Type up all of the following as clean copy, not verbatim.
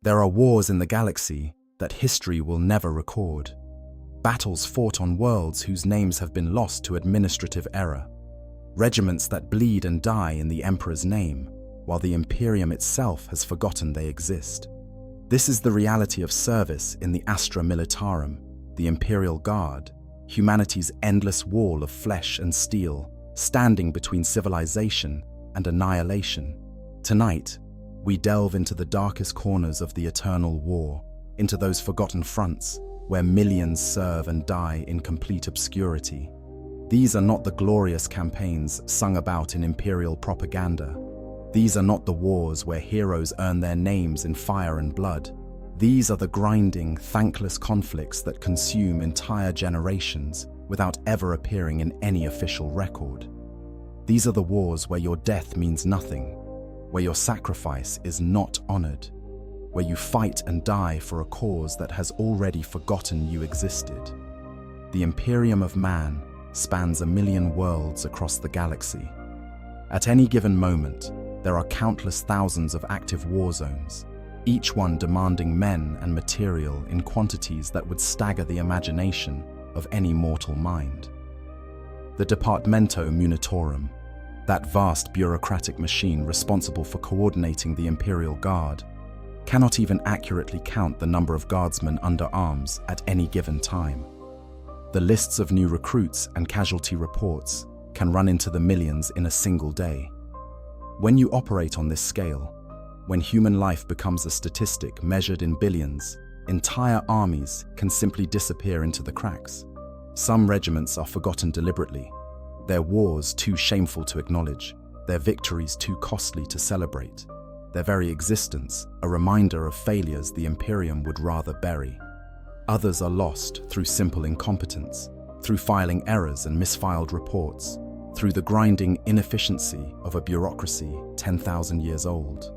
There are wars in the galaxy that history will never record. Battles fought on worlds whose names have been lost to administrative error. Regiments that bleed and die in the Emperor's name, while the Imperium itself has forgotten they exist. This is the reality of service in the Astra Militarum, the Imperial Guard, humanity's endless wall of flesh and steel, standing between civilization and annihilation. Tonight, we delve into the darkest corners of the eternal war, into those forgotten fronts where millions serve and die in complete obscurity. These are not the glorious campaigns sung about in imperial propaganda. These are not the wars where heroes earn their names in fire and blood. These are the grinding, thankless conflicts that consume entire generations without ever appearing in any official record. These are the wars where your death means nothing, where your sacrifice is not honored, where you fight and die for a cause that has already forgotten you existed. The Imperium of Man spans 1,000,000 worlds across the galaxy. At any given moment, there are countless thousands of active war zones, each one demanding men and material in quantities that would stagger the imagination of any mortal mind. The Departamento Munitorum, that vast bureaucratic machine responsible for coordinating the Imperial Guard, cannot even accurately count the number of guardsmen under arms at any given time. The lists of new recruits and casualty reports can run into the millions in a single day. When you operate on this scale, when human life becomes a statistic measured in billions, entire armies can simply disappear into the cracks. Some regiments are forgotten deliberately, their wars too shameful to acknowledge, their victories too costly to celebrate, their very existence a reminder of failures the Imperium would rather bury. Others are lost through simple incompetence, through filing errors and misfiled reports, through the grinding inefficiency of a bureaucracy 10,000 years old.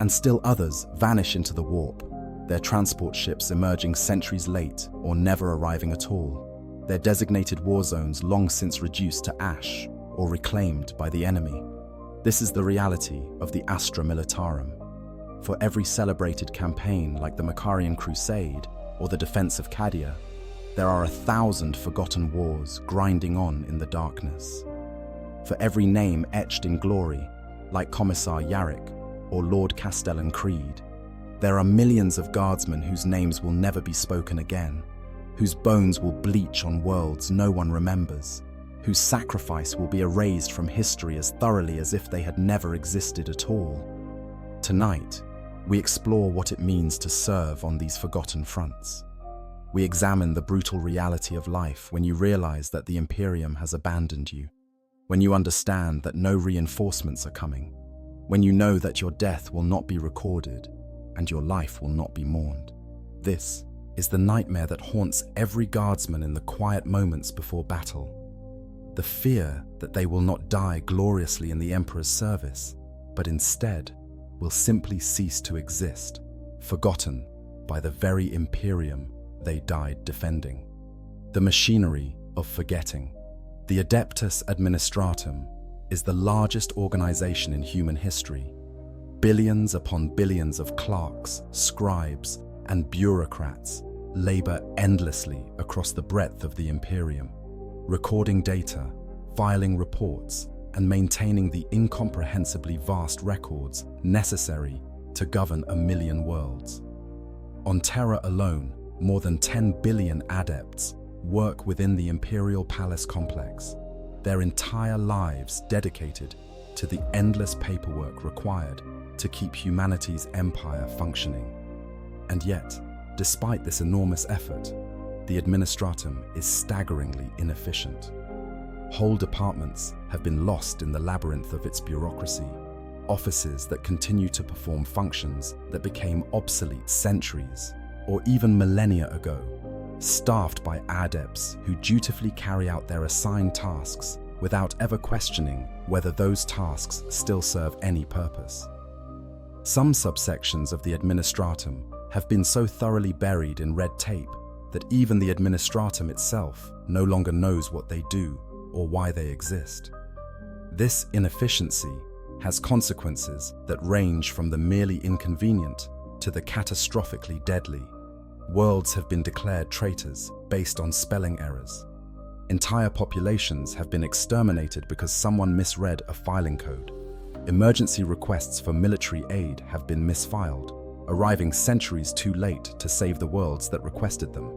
And still others vanish into the warp, their transport ships emerging centuries late or never arriving at all, their designated war zones long since reduced to ash or reclaimed by the enemy. This is the reality of the Astra Militarum. For every celebrated campaign like the Macarian Crusade or the defense of Cadia, there are 1,000 forgotten wars grinding on in the darkness. For every name etched in glory, like Commissar Yarrick or Lord Castellan Creed, there are millions of guardsmen whose names will never be spoken again, whose bones will bleach on worlds no one remembers, whose sacrifice will be erased from history as thoroughly as if they had never existed at all. Tonight, we explore what it means to serve on these forgotten fronts. We examine the brutal reality of life when you realize that the Imperium has abandoned you, when you understand that no reinforcements are coming, when you know that your death will not be recorded and your life will not be mourned. This is the nightmare that haunts every guardsman in the quiet moments before battle. The fear that they will not die gloriously in the Emperor's service, but instead will simply cease to exist, forgotten by the very Imperium they died defending. The machinery of forgetting. The Adeptus Administratum is the largest organization in human history. Billions upon billions of clerks, scribes, and bureaucrats labor endlessly across the breadth of the Imperium, recording data, filing reports, and maintaining the incomprehensibly vast records necessary to govern 1,000,000 worlds. On Terra alone, more than 10 billion adepts work within the Imperial Palace complex, their entire lives dedicated to the endless paperwork required to keep humanity's empire functioning. And yet, despite this enormous effort, the Administratum is staggeringly inefficient. Whole departments have been lost in the labyrinth of its bureaucracy, offices that continue to perform functions that became obsolete centuries or even millennia ago, staffed by adepts who dutifully carry out their assigned tasks without ever questioning whether those tasks still serve any purpose. Some subsections of the Administratum have been so thoroughly buried in red tape that even the Administratum itself no longer knows what they do or why they exist. This inefficiency has consequences that range from the merely inconvenient to the catastrophically deadly. Worlds have been declared traitors based on spelling errors. Entire populations have been exterminated because someone misread a filing code. Emergency requests for military aid have been misfiled, arriving centuries too late to save the worlds that requested them.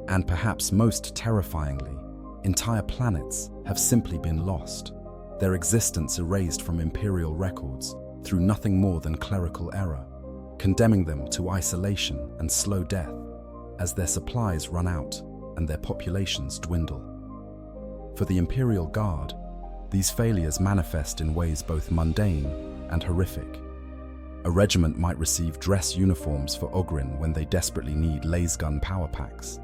And perhaps most terrifyingly, entire planets have simply been lost, their existence erased from Imperial records through nothing more than clerical error, condemning them to isolation and slow death as their supplies run out and their populations dwindle. For the Imperial Guard, these failures manifest in ways both mundane and horrific. A regiment might receive dress uniforms for Ogryn when they desperately need lasgun power packs.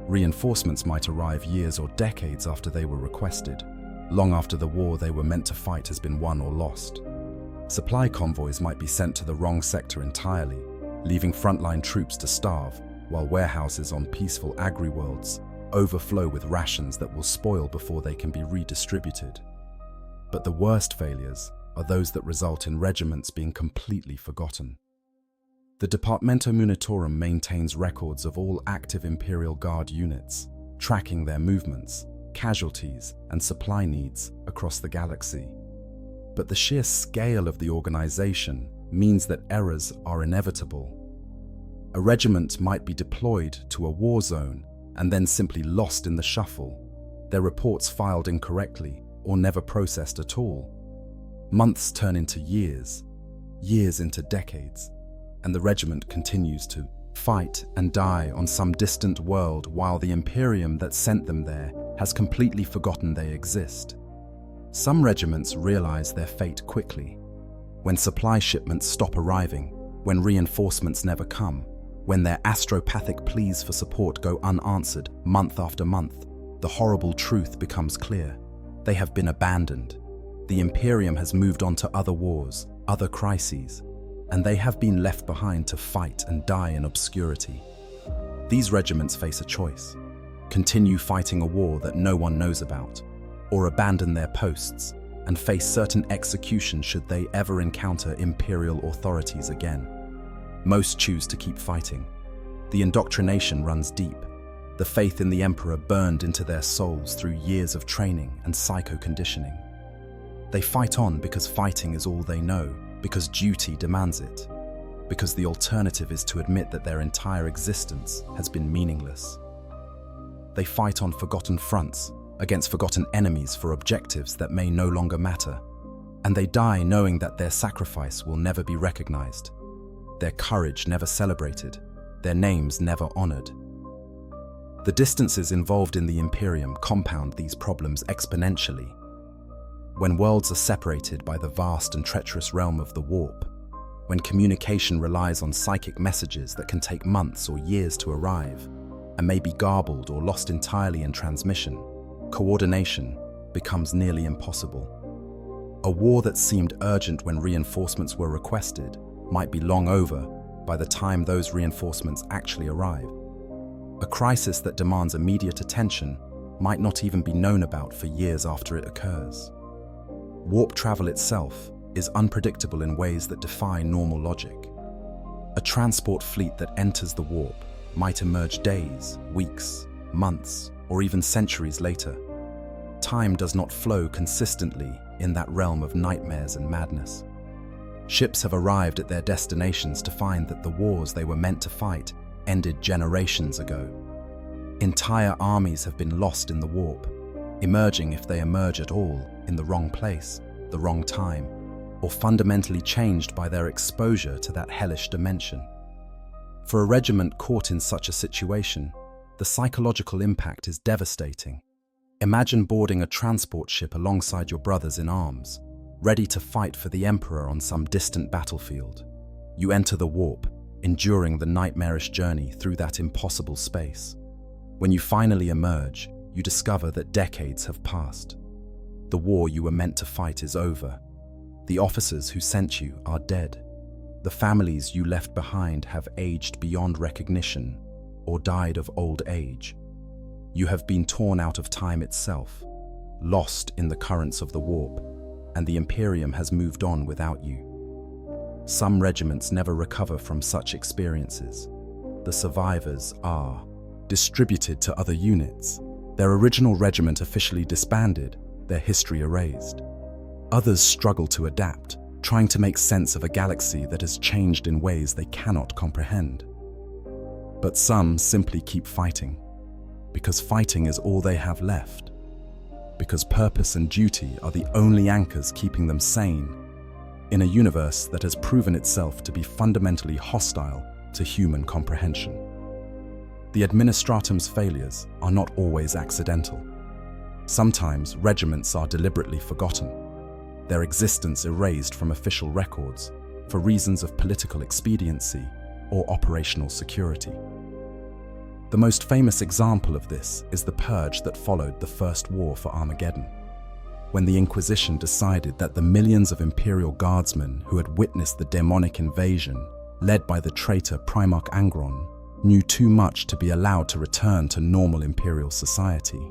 Reinforcements might arrive years or decades after they were requested, long after the war they were meant to fight has been won or lost. Supply convoys might be sent to the wrong sector entirely, leaving frontline troops to starve, while warehouses on peaceful agri-worlds overflow with rations that will spoil before they can be redistributed. But the worst failures are those that result in regiments being completely forgotten. The Departamento Munitorum maintains records of all active Imperial Guard units, tracking their movements, casualties, and supply needs across the galaxy. But the sheer scale of the organization means that errors are inevitable. A regiment might be deployed to a war zone and then simply lost in the shuffle, their reports filed incorrectly or never processed at all. Months turn into years, years into decades, and the regiment continues to fight and die on some distant world while the Imperium that sent them there has completely forgotten they exist. Some regiments realize their fate quickly. When supply shipments stop arriving, when reinforcements never come, when their astropathic pleas for support go unanswered month after month, the horrible truth becomes clear. They have been abandoned. The Imperium has moved on to other wars, other crises, and they have been left behind to fight and die in obscurity. These regiments face a choice: continue fighting a war that no one knows about, or abandon their posts and face certain execution should they ever encounter Imperial authorities again. Most choose to keep fighting. The indoctrination runs deep. The faith in the Emperor burned into their souls through years of training and psycho-conditioning. They fight on because fighting is all they know, because duty demands it, because the alternative is to admit that their entire existence has been meaningless. They fight on forgotten fronts, against forgotten enemies for objectives that may no longer matter, and they die knowing that their sacrifice will never be recognized, their courage never celebrated, their names never honored. The distances involved in the Imperium compound these problems exponentially. When worlds are separated by the vast and treacherous realm of the warp, when communication relies on psychic messages that can take months or years to arrive, and may be garbled or lost entirely in transmission, coordination becomes nearly impossible. A war that seemed urgent when reinforcements were requested might be long over by the time those reinforcements actually arrive. A crisis that demands immediate attention might not even be known about for years after it occurs. Warp travel itself is unpredictable in ways that defy normal logic. A transport fleet that enters the warp might emerge days, weeks, months, or even centuries later. Time does not flow consistently in that realm of nightmares and madness. Ships have arrived at their destinations to find that the wars they were meant to fight ended generations ago. Entire armies have been lost in the warp, emerging, if they emerge at all, in the wrong place, the wrong time, or fundamentally changed by their exposure to that hellish dimension. For a regiment caught in such a situation, the psychological impact is devastating. Imagine boarding a transport ship alongside your brothers in arms, ready to fight for the Emperor on some distant battlefield. You enter the warp, enduring the nightmarish journey through that impossible space. When you finally emerge, you discover that decades have passed. The war you were meant to fight is over. The officers who sent you are dead. The families you left behind have aged beyond recognition or died of old age. You have been torn out of time itself, lost in the currents of the warp, and the Imperium has moved on without you. Some regiments never recover from such experiences. The survivors are distributed to other units, their original regiment officially disbanded, their history erased. Others struggle to adapt, trying to make sense of a galaxy that has changed in ways they cannot comprehend. But some simply keep fighting, because fighting is all they have left, because purpose and duty are the only anchors keeping them sane in a universe that has proven itself to be fundamentally hostile to human comprehension. The Administratum's failures are not always accidental. Sometimes regiments are deliberately forgotten, their existence erased from official records for reasons of political expediency or operational security. The most famous example of this is the purge that followed the First War for Armageddon, when the Inquisition decided that the millions of Imperial guardsmen who had witnessed the demonic invasion, led by the traitor Primarch Angron, knew too much to be allowed to return to normal Imperial society.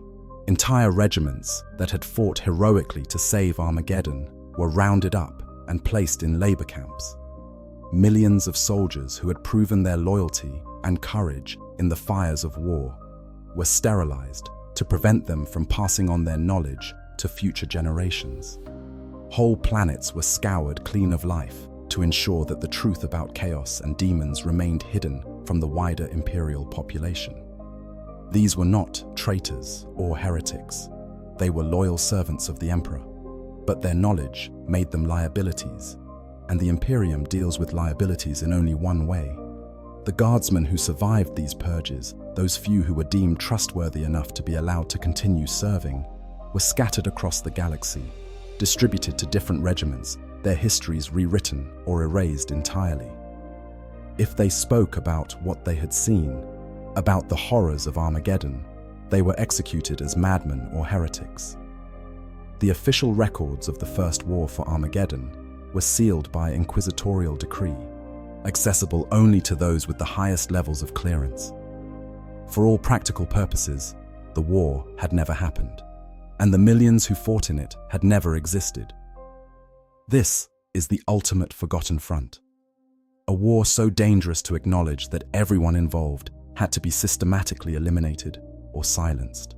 Entire regiments that had fought heroically to save Armageddon were rounded up and placed in labor camps. Millions of soldiers who had proven their loyalty and courage in the fires of war were sterilized to prevent them from passing on their knowledge to future generations. Whole planets were scoured clean of life to ensure that the truth about chaos and demons remained hidden from the wider Imperial population. These were not traitors or heretics. They were loyal servants of the Emperor, but their knowledge made them liabilities, and the Imperium deals with liabilities in only one way. The guardsmen who survived these purges, those few who were deemed trustworthy enough to be allowed to continue serving, were scattered across the galaxy, distributed to different regiments, their histories rewritten or erased entirely. If they spoke about what they had seen, about the horrors of Armageddon, they were executed as madmen or heretics. The official records of the First War for Armageddon were sealed by inquisitorial decree, accessible only to those with the highest levels of clearance. For all practical purposes, the war had never happened, and the millions who fought in it had never existed. This is the ultimate forgotten front. A war so dangerous to acknowledge that everyone involved had to be systematically eliminated or silenced.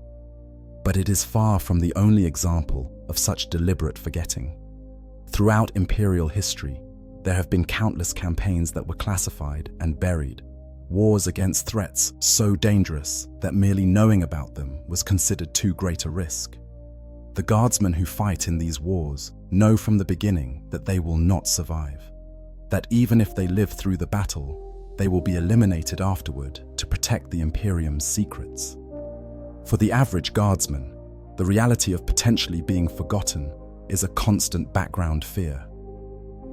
But it is far from the only example of such deliberate forgetting. Throughout Imperial history, there have been countless campaigns that were classified and buried, wars against threats so dangerous that merely knowing about them was considered too great a risk. The guardsmen who fight in these wars know from the beginning that they will not survive, that even if they live through the battle, they will be eliminated afterward to protect the Imperium's secrets. For the average guardsman, the reality of potentially being forgotten is a constant background fear.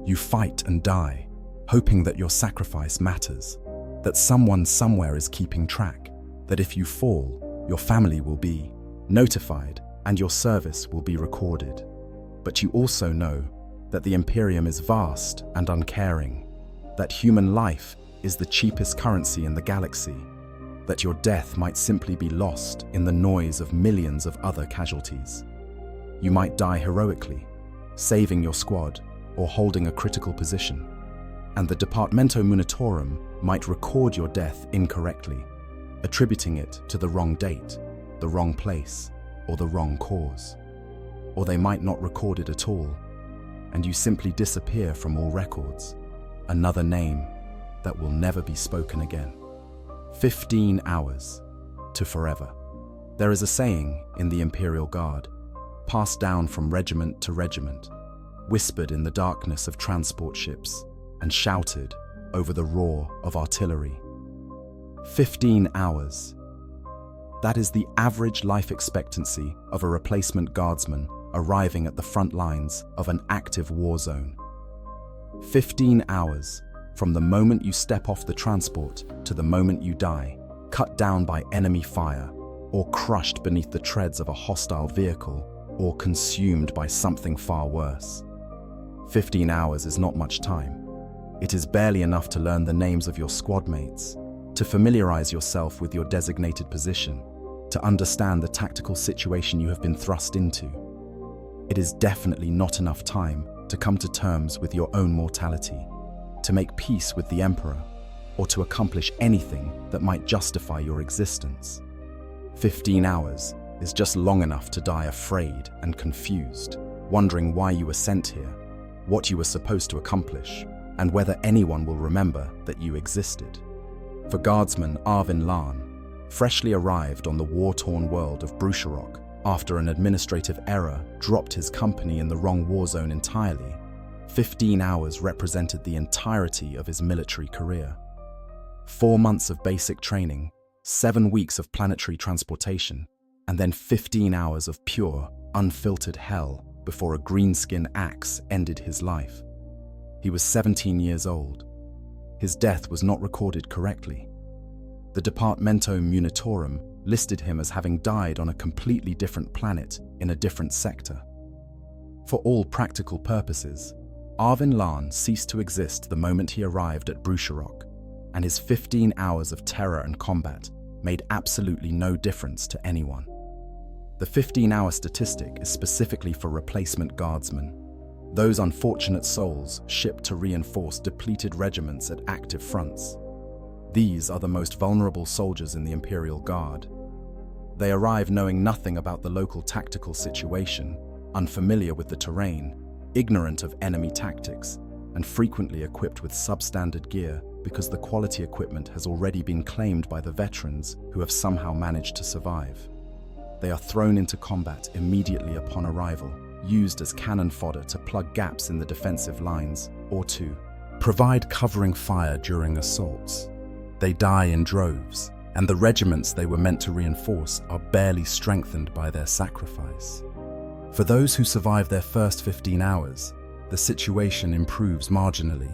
You fight and die, hoping that your sacrifice matters, that someone somewhere is keeping track, that if you fall, your family will be notified and your service will be recorded. But you also know that the Imperium is vast and uncaring, that human life is the cheapest currency in the galaxy, that your death might simply be lost in the noise of millions of other casualties. You might die heroically, saving your squad or holding a critical position, and the Departamento Munitorum might record your death incorrectly, attributing it to the wrong date, the wrong place, or the wrong cause. Or they might not record it at all, and you simply disappear from all records, another name that will never be spoken again. 15 hours to forever. There is a saying in the Imperial Guard, passed down from regiment to regiment, whispered in the darkness of transport ships, and shouted over the roar of artillery. 15 hours. That is the average life expectancy of a replacement guardsman arriving at the front lines of an active war zone. 15 hours from the moment you step off the transport to the moment you die, cut down by enemy fire, or crushed beneath the treads of a hostile vehicle, or consumed by something far worse. 15 hours is not much time. It is barely enough to learn the names of your squad mates, to familiarize yourself with your designated position, to understand the tactical situation you have been thrust into. It is definitely not enough time to come to terms with your own mortality, to make peace with the Emperor, or to accomplish anything that might justify your existence. 15 hours is just long enough to die afraid and confused, wondering why you were sent here, what you were supposed to accomplish, and whether anyone will remember that you existed. For Guardsman Arvin Larn, freshly arrived on the war-torn world of Brucherok after an administrative error dropped his company in the wrong war zone entirely, 15 hours represented the entirety of his military career. 4 months of basic training, 7 weeks of planetary transportation, and then 15 hours of pure, unfiltered hell before a greenskin axe ended his life. He was 17 years old. His death was not recorded correctly. The Departamento Munitorum listed him as having died on a completely different planet in a different sector. For all practical purposes, Arvin Larn ceased to exist the moment he arrived at Brucherok, and his 15 hours of terror and combat made absolutely no difference to anyone. The 15-hour statistic is specifically for replacement guardsmen, those unfortunate souls shipped to reinforce depleted regiments at active fronts. These are the most vulnerable soldiers in the Imperial Guard. They arrive knowing nothing about the local tactical situation, unfamiliar with the terrain, ignorant of enemy tactics, and frequently equipped with substandard gear because the quality equipment has already been claimed by the veterans who have somehow managed to survive. They are thrown into combat immediately upon arrival, used as cannon fodder to plug gaps in the defensive lines or to provide covering fire during assaults. They die in droves, and the regiments they were meant to reinforce are barely strengthened by their sacrifice. For those who survive their first 15 hours, the situation improves marginally.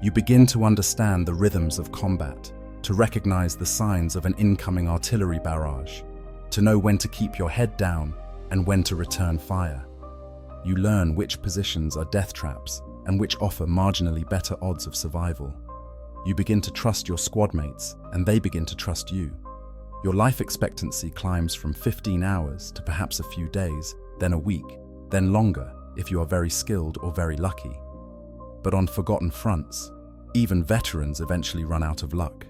You begin to understand the rhythms of combat, to recognize the signs of an incoming artillery barrage, to know when to keep your head down and when to return fire. You learn which positions are death traps and which offer marginally better odds of survival. You begin to trust your squad mates, and they begin to trust you. Your life expectancy climbs from 15 hours to perhaps a few days, then a week, then longer if you are very skilled or very lucky. But on forgotten fronts, even veterans eventually run out of luck.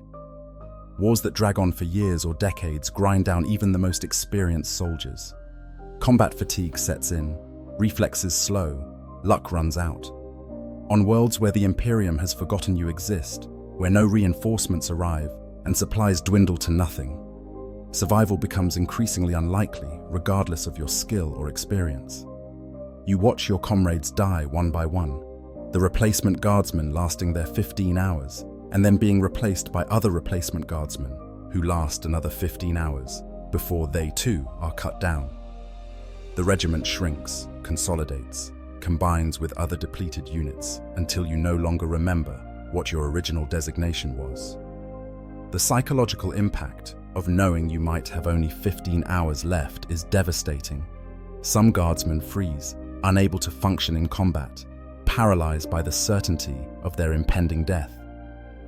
Wars that drag on for years or decades grind down even the most experienced soldiers. Combat fatigue sets in, reflexes slow, luck runs out. On worlds where the Imperium has forgotten you exist, where no reinforcements arrive and supplies dwindle to nothing, survival becomes increasingly unlikely regardless of your skill or experience. You watch your comrades die one by one, the replacement guardsmen lasting their 15 hours and then being replaced by other replacement guardsmen who last another 15 hours before they too are cut down. The regiment shrinks, consolidates, combines with other depleted units until you no longer remember what your original designation was. The psychological impact of knowing you might have only 15 hours left is devastating. Some guardsmen freeze, unable to function in combat, paralyzed by the certainty of their impending death.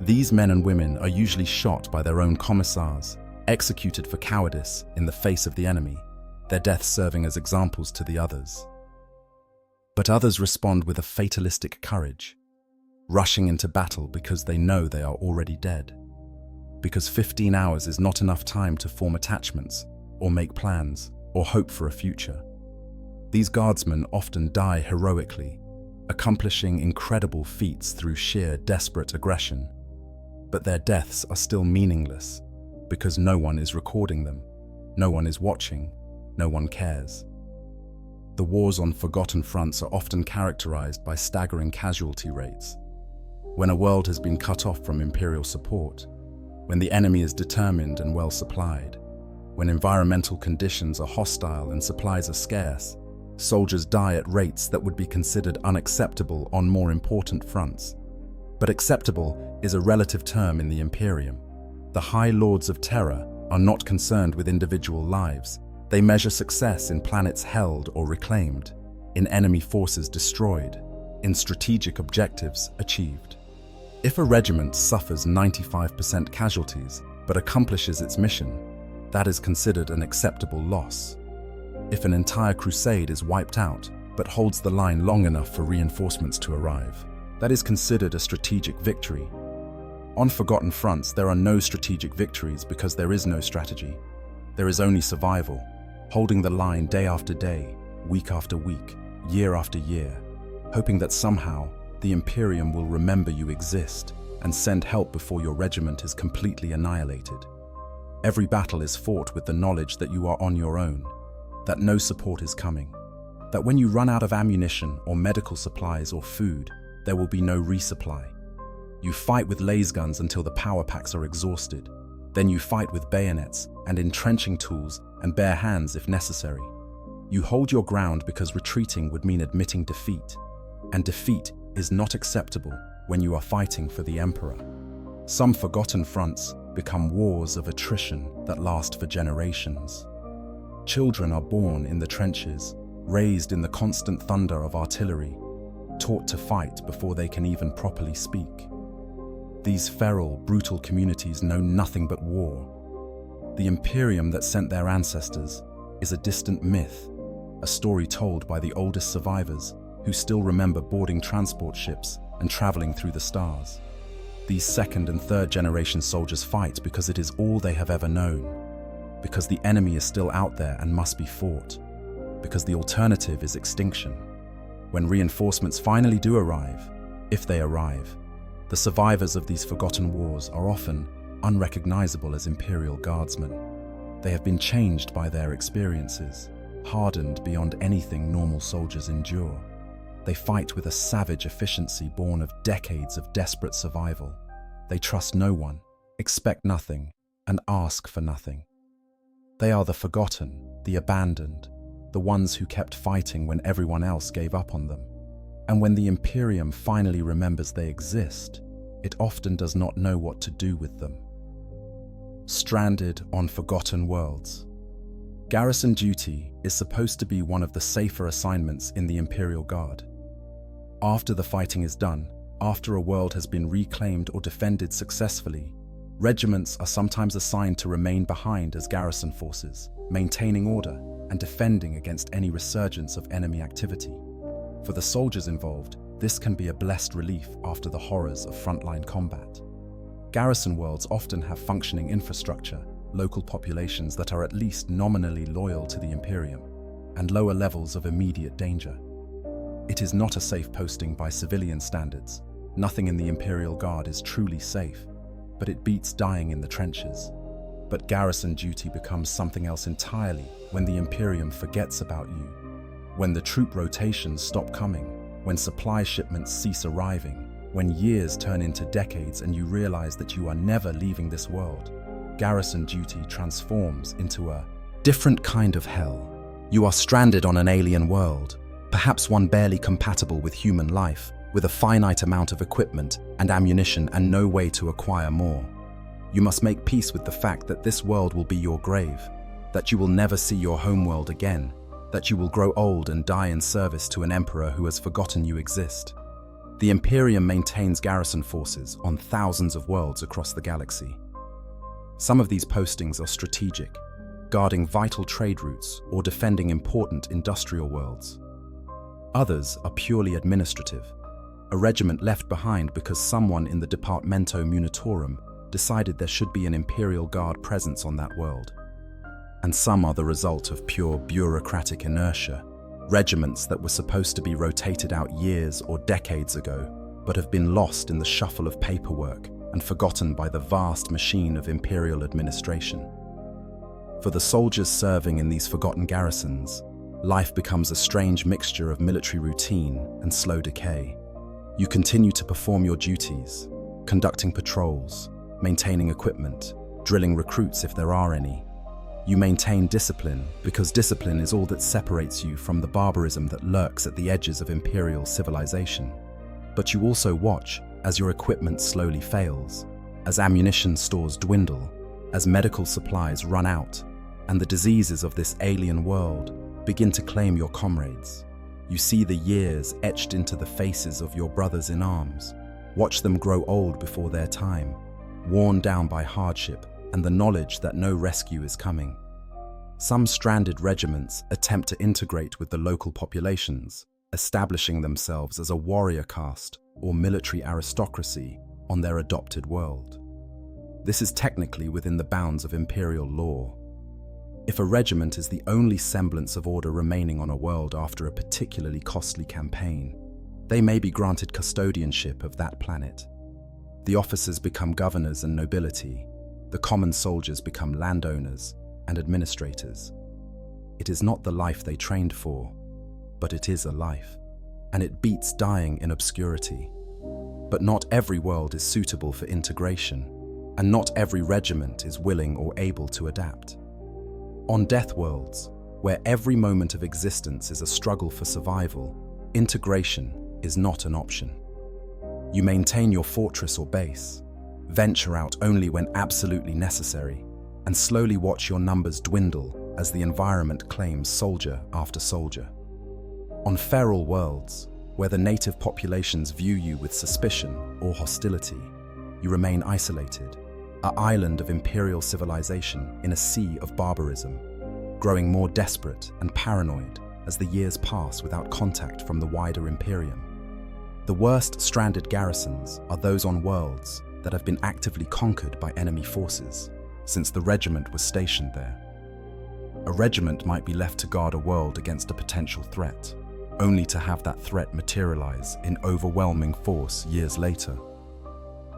These men and women are usually shot by their own commissars, executed for cowardice in the face of the enemy, their deaths serving as examples to the others. But others respond with a fatalistic courage, rushing into battle because they know they are already dead. Because 15 hours is not enough time to form attachments, or make plans, or hope for a future. These guardsmen often die heroically, accomplishing incredible feats through sheer desperate aggression. But their deaths are still meaningless, because no one is recording them, no one is watching, no one cares. The wars on forgotten fronts are often characterized by staggering casualty rates. When a world has been cut off from Imperial support, when the enemy is determined and well supplied, when environmental conditions are hostile and supplies are scarce, soldiers die at rates that would be considered unacceptable on more important fronts. But acceptable is a relative term in the Imperium. The High Lords of Terror are not concerned with individual lives. They measure success in planets held or reclaimed, in enemy forces destroyed, in strategic objectives achieved. If a regiment suffers 95% casualties but accomplishes its mission, that is considered an acceptable loss. If an entire crusade is wiped out but holds the line long enough for reinforcements to arrive, That is considered a strategic victory. On forgotten fronts, there are no strategic victories because there is no strategy. There is only survival, holding the line day after day, week after week, year after year, hoping that somehow the Imperium will remember you exist and send help before your regiment is completely annihilated. Every battle is fought with the knowledge that you are on your own, that no support is coming, that when you run out of ammunition or medical supplies or food, there will be no resupply. You fight with laser guns until the power packs are exhausted. Then you fight with bayonets and entrenching tools and bare hands if necessary. You hold your ground because retreating would mean admitting defeat, and defeat is not acceptable when you are fighting for the Emperor. Some forgotten fronts become wars of attrition that last for generations. Children are born in the trenches, raised in the constant thunder of artillery, taught to fight before they can even properly speak. These feral, brutal communities know nothing but war. The Imperium that sent their ancestors is a distant myth, a story told by the oldest survivors who still remember boarding transport ships and traveling through the stars. These second and third generation soldiers fight because it is all they have ever known, because the enemy is still out there and must be fought, because the alternative is extinction. When reinforcements finally do arrive, if they arrive, the survivors of these forgotten wars are often unrecognizable as Imperial Guardsmen. They have been changed by their experiences, hardened beyond anything normal soldiers endure. They fight with a savage efficiency born of decades of desperate survival. They trust no one, expect nothing, and ask for nothing. They are the forgotten, the abandoned, the ones who kept fighting when everyone else gave up on them. And when the Imperium finally remembers they exist, it often does not know what to do with them. Stranded on forgotten worlds. Garrison duty is supposed to be one of the safer assignments in the Imperial Guard. After the fighting is done, after a world has been reclaimed or defended successfully, regiments are sometimes assigned to remain behind as garrison forces, maintaining order and defending against any resurgence of enemy activity. For the soldiers involved, this can be a blessed relief after the horrors of frontline combat. Garrison worlds often have functioning infrastructure, local populations that are at least nominally loyal to the Imperium, and lower levels of immediate danger. It is not a safe posting by civilian standards. Nothing in the Imperial Guard is truly safe, but it beats dying in the trenches. But garrison duty becomes something else entirely when the Imperium forgets about you, when the troop rotations stop coming, when supply shipments cease arriving, when years turn into decades and you realize that you are never leaving this world. Garrison duty transforms into a different kind of hell. You are stranded on an alien world, perhaps one barely compatible with human life, with a finite amount of equipment and ammunition and no way to acquire more. You must make peace with the fact that this world will be your grave, that you will never see your homeworld again, that you will grow old and die in service to an emperor who has forgotten you exist. The Imperium maintains garrison forces on thousands of worlds across the galaxy. Some of these postings are strategic, guarding vital trade routes or defending important industrial worlds. Others are purely administrative, a regiment left behind because someone in the Departamento Munitorum decided there should be an Imperial Guard presence on that world. And some are the result of pure bureaucratic inertia, regiments that were supposed to be rotated out years or decades ago, but have been lost in the shuffle of paperwork and forgotten by the vast machine of Imperial administration. For the soldiers serving in these forgotten garrisons, life becomes a strange mixture of military routine and slow decay. You continue to perform your duties, conducting patrols, maintaining equipment, drilling recruits if there are any. You maintain discipline because discipline is all that separates you from the barbarism that lurks at the edges of Imperial civilization. But you also watch as your equipment slowly fails, as ammunition stores dwindle, as medical supplies run out, and the diseases of this alien world begin to claim your comrades. You see the years etched into the faces of your brothers in arms, watch them grow old before their time, worn down by hardship and the knowledge that no rescue is coming. Some stranded regiments attempt to integrate with the local populations, establishing themselves as a warrior caste or military aristocracy on their adopted world. This is technically within the bounds of imperial law. If a regiment is the only semblance of order remaining on a world after a particularly costly campaign, they may be granted custodianship of that planet. The officers become governors and nobility. The common soldiers become landowners and administrators. It is not the life they trained for, but it is a life, and it beats dying in obscurity. But not every world is suitable for integration, and not every regiment is willing or able to adapt. On death worlds, where every moment of existence is a struggle for survival, integration is not an option. You maintain your fortress or base, venture out only when absolutely necessary, and slowly watch your numbers dwindle as the environment claims soldier after soldier. On feral worlds, where the native populations view you with suspicion or hostility, you remain isolated, an island of imperial civilization in a sea of barbarism, growing more desperate and paranoid as the years pass without contact from the wider Imperium. The worst stranded garrisons are those on worlds that have been actively conquered by enemy forces since the regiment was stationed there. A regiment might be left to guard a world against a potential threat, only to have that threat materialize in overwhelming force years later.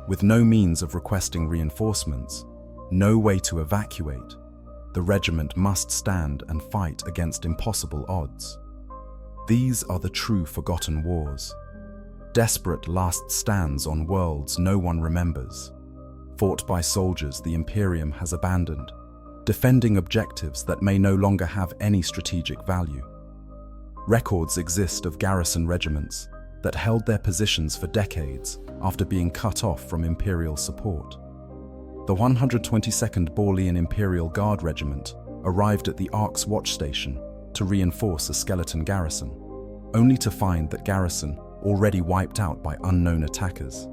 With no means of requesting reinforcements, no way to evacuate, the regiment must stand and fight against impossible odds. These are the true forgotten wars. Desperate last stands on worlds no one remembers, fought by soldiers the Imperium has abandoned, defending objectives that may no longer have any strategic value. Records exist of garrison regiments that held their positions for decades after being cut off from Imperial support. The 122nd Borlean Imperial Guard Regiment arrived at the Ark's watch station to reinforce a skeleton garrison, only to find that garrison already wiped out by unknown attackers.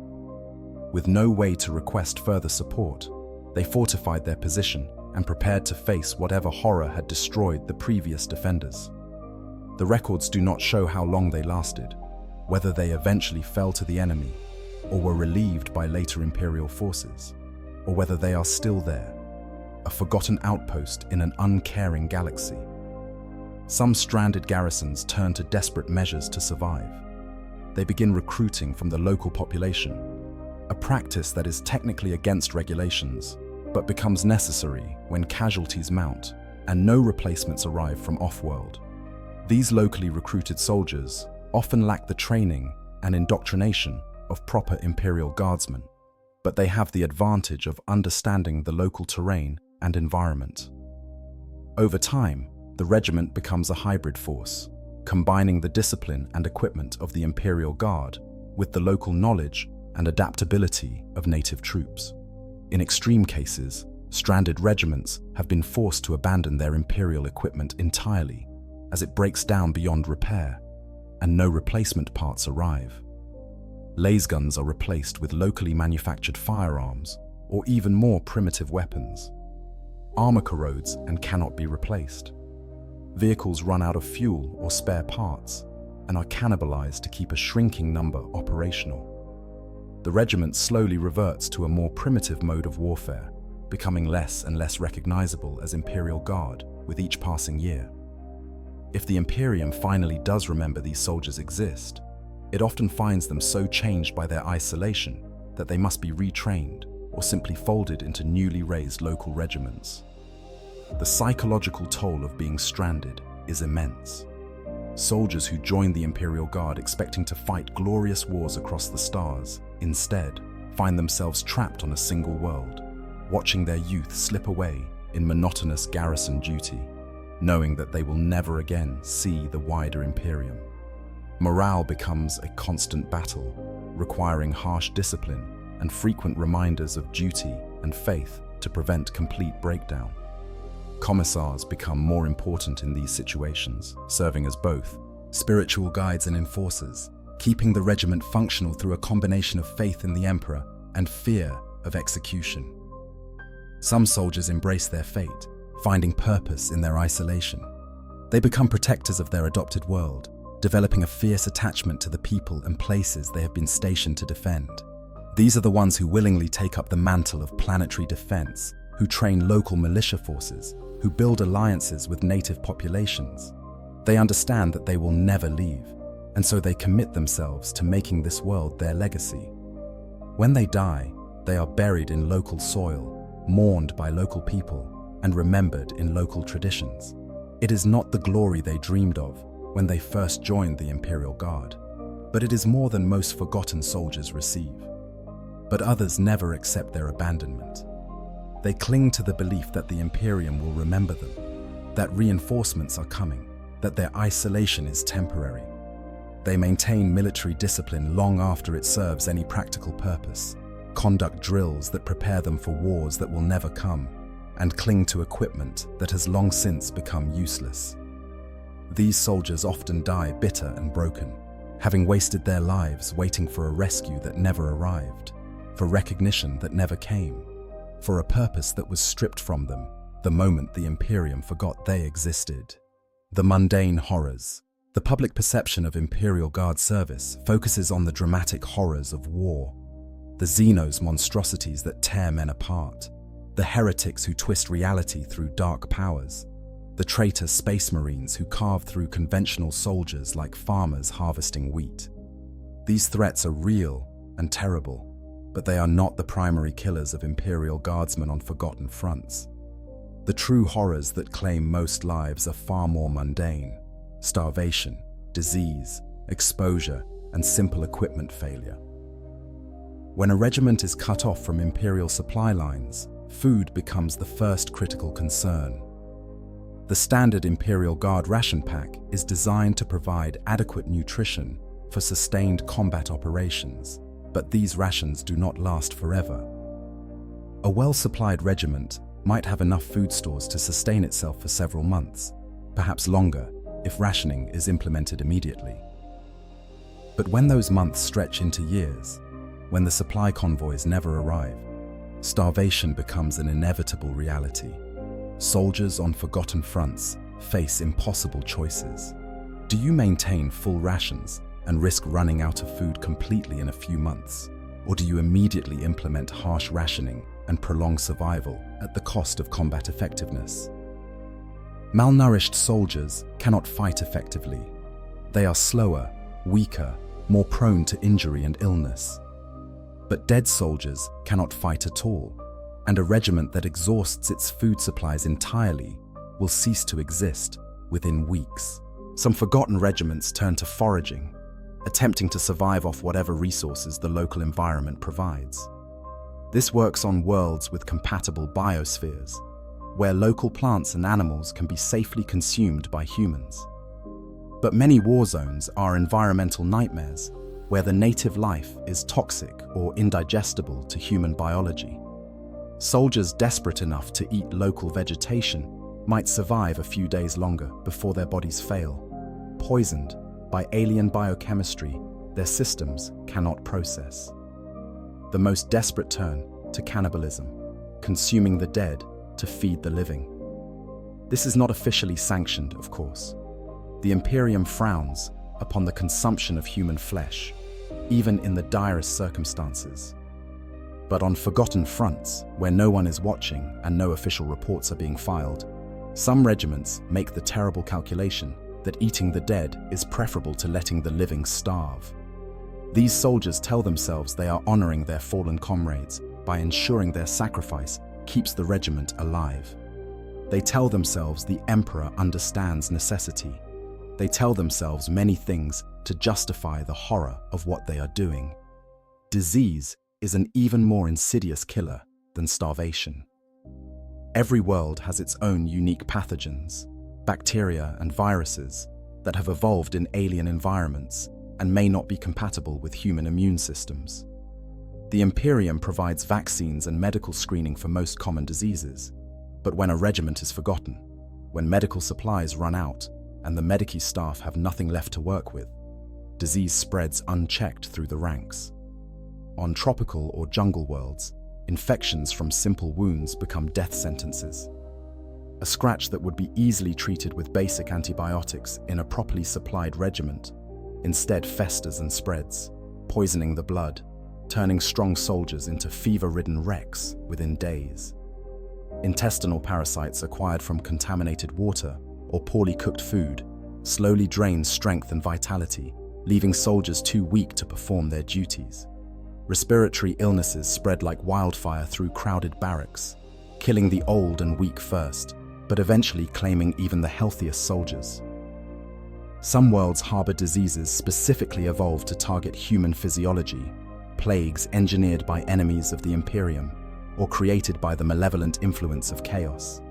With no way to request further support, they fortified their position and prepared to face whatever horror had destroyed the previous defenders. The records do not show how long they lasted, whether they eventually fell to the enemy or were relieved by later Imperial forces, or whether they are still there, a forgotten outpost in an uncaring galaxy. Some stranded garrisons turn to desperate measures to survive. They begin recruiting from the local population, a practice that is technically against regulations, but becomes necessary when casualties mount and no replacements arrive from off-world. These locally recruited soldiers often lack the training and indoctrination of proper Imperial Guardsmen, but they have the advantage of understanding the local terrain and environment. Over time, the regiment becomes a hybrid force, combining the discipline and equipment of the Imperial Guard with the local knowledge and adaptability of native troops. In extreme cases, stranded regiments have been forced to abandon their Imperial equipment entirely as it breaks down beyond repair and no replacement parts arrive. Lasguns are replaced with locally manufactured firearms or even more primitive weapons. Armor corrodes and cannot be replaced. Vehicles run out of fuel or spare parts and are cannibalized to keep a shrinking number operational. The regiment slowly reverts to a more primitive mode of warfare, becoming less and less recognizable as Imperial Guard with each passing year. If the Imperium finally does remember these soldiers exist, it often finds them so changed by their isolation that they must be retrained or simply folded into newly raised local regiments. The psychological toll of being stranded is immense. Soldiers who join the Imperial Guard expecting to fight glorious wars across the stars, instead find themselves trapped on a single world, watching their youth slip away in monotonous garrison duty, knowing that they will never again see the wider Imperium. Morale becomes a constant battle, requiring harsh discipline and frequent reminders of duty and faith to prevent complete breakdown. Commissars become more important in these situations, serving as both spiritual guides and enforcers, keeping the regiment functional through a combination of faith in the Emperor and fear of execution. Some soldiers embrace their fate, finding purpose in their isolation. They become protectors of their adopted world, developing a fierce attachment to the people and places they have been stationed to defend. These are the ones who willingly take up the mantle of planetary defense, who train local militia forces, who build alliances with native populations. They understand that they will never leave, and so they commit themselves to making this world their legacy. When they die, they are buried in local soil, mourned by local people, and remembered in local traditions. It is not the glory they dreamed of when they first joined the Imperial Guard, but it is more than most forgotten soldiers receive. But others never accept their abandonment. They cling to the belief that the Imperium will remember them, that reinforcements are coming, that their isolation is temporary. They maintain military discipline long after it serves any practical purpose, conduct drills that prepare them for wars that will never come, and cling to equipment that has long since become useless. These soldiers often die bitter and broken, having wasted their lives waiting for a rescue that never arrived, for recognition that never came, for a purpose that was stripped from them the moment the Imperium forgot they existed. The mundane horrors. The public perception of Imperial Guard service focuses on the dramatic horrors of war, the Xenos monstrosities that tear men apart, the heretics who twist reality through dark powers, the traitor space marines who carve through conventional soldiers like farmers harvesting wheat. These threats are real and terrible, but they are not the primary killers of Imperial Guardsmen on forgotten fronts. The true horrors that claim most lives are far more mundane: starvation, disease, exposure, and simple equipment failure. When a regiment is cut off from Imperial supply lines, food becomes the first critical concern. The standard Imperial Guard ration pack is designed to provide adequate nutrition for sustained combat operations, but these rations do not last forever. A well-supplied regiment might have enough food stores to sustain itself for several months, perhaps longer, if rationing is implemented immediately. But when those months stretch into years, when the supply convoys never arrive, starvation becomes an inevitable reality. Soldiers on forgotten fronts face impossible choices. Do you maintain full rations and risk running out of food completely in a few months? Or do you immediately implement harsh rationing and prolong survival at the cost of combat effectiveness? Malnourished soldiers cannot fight effectively. They are slower, weaker, more prone to injury and illness. But dead soldiers cannot fight at all, and a regiment that exhausts its food supplies entirely will cease to exist within weeks. Some forgotten regiments turn to foraging, attempting to survive off whatever resources the local environment provides. This works on worlds with compatible biospheres, where local plants and animals can be safely consumed by humans. But many war zones are environmental nightmares, where the native life is toxic or indigestible to human biology. Soldiers desperate enough to eat local vegetation might survive a few days longer before their bodies fail, poisoned by alien biochemistry their systems cannot process. The most desperate turn to cannibalism, consuming the dead to feed the living. This is not officially sanctioned, of course. The Imperium frowns upon the consumption of human flesh, even in the direst circumstances. But on forgotten fronts, where no one is watching and no official reports are being filed, some regiments make the terrible calculation that eating the dead is preferable to letting the living starve. These soldiers tell themselves they are honoring their fallen comrades by ensuring their sacrifice keeps the regiment alive. They tell themselves the Emperor understands necessity. They tell themselves many things to justify the horror of what they are doing. Disease is an even more insidious killer than starvation. Every world has its own unique pathogens, bacteria and viruses that have evolved in alien environments and may not be compatible with human immune systems. The Imperium provides vaccines and medical screening for most common diseases, but when a regiment is forgotten, when medical supplies run out and the medici staff have nothing left to work with, disease spreads unchecked through the ranks. On tropical or jungle worlds, infections from simple wounds become death sentences. A scratch that would be easily treated with basic antibiotics in a properly supplied regiment instead festers and spreads, poisoning the blood, turning strong soldiers into fever-ridden wrecks within days. Intestinal parasites acquired from contaminated water or poorly cooked food slowly drain strength and vitality, leaving soldiers too weak to perform their duties. Respiratory illnesses spread like wildfire through crowded barracks, killing the old and weak first, but eventually claiming even the healthiest soldiers. Some worlds harbor diseases specifically evolved to target human physiology, plagues engineered by enemies of the Imperium, or created by the malevolent influence of chaos.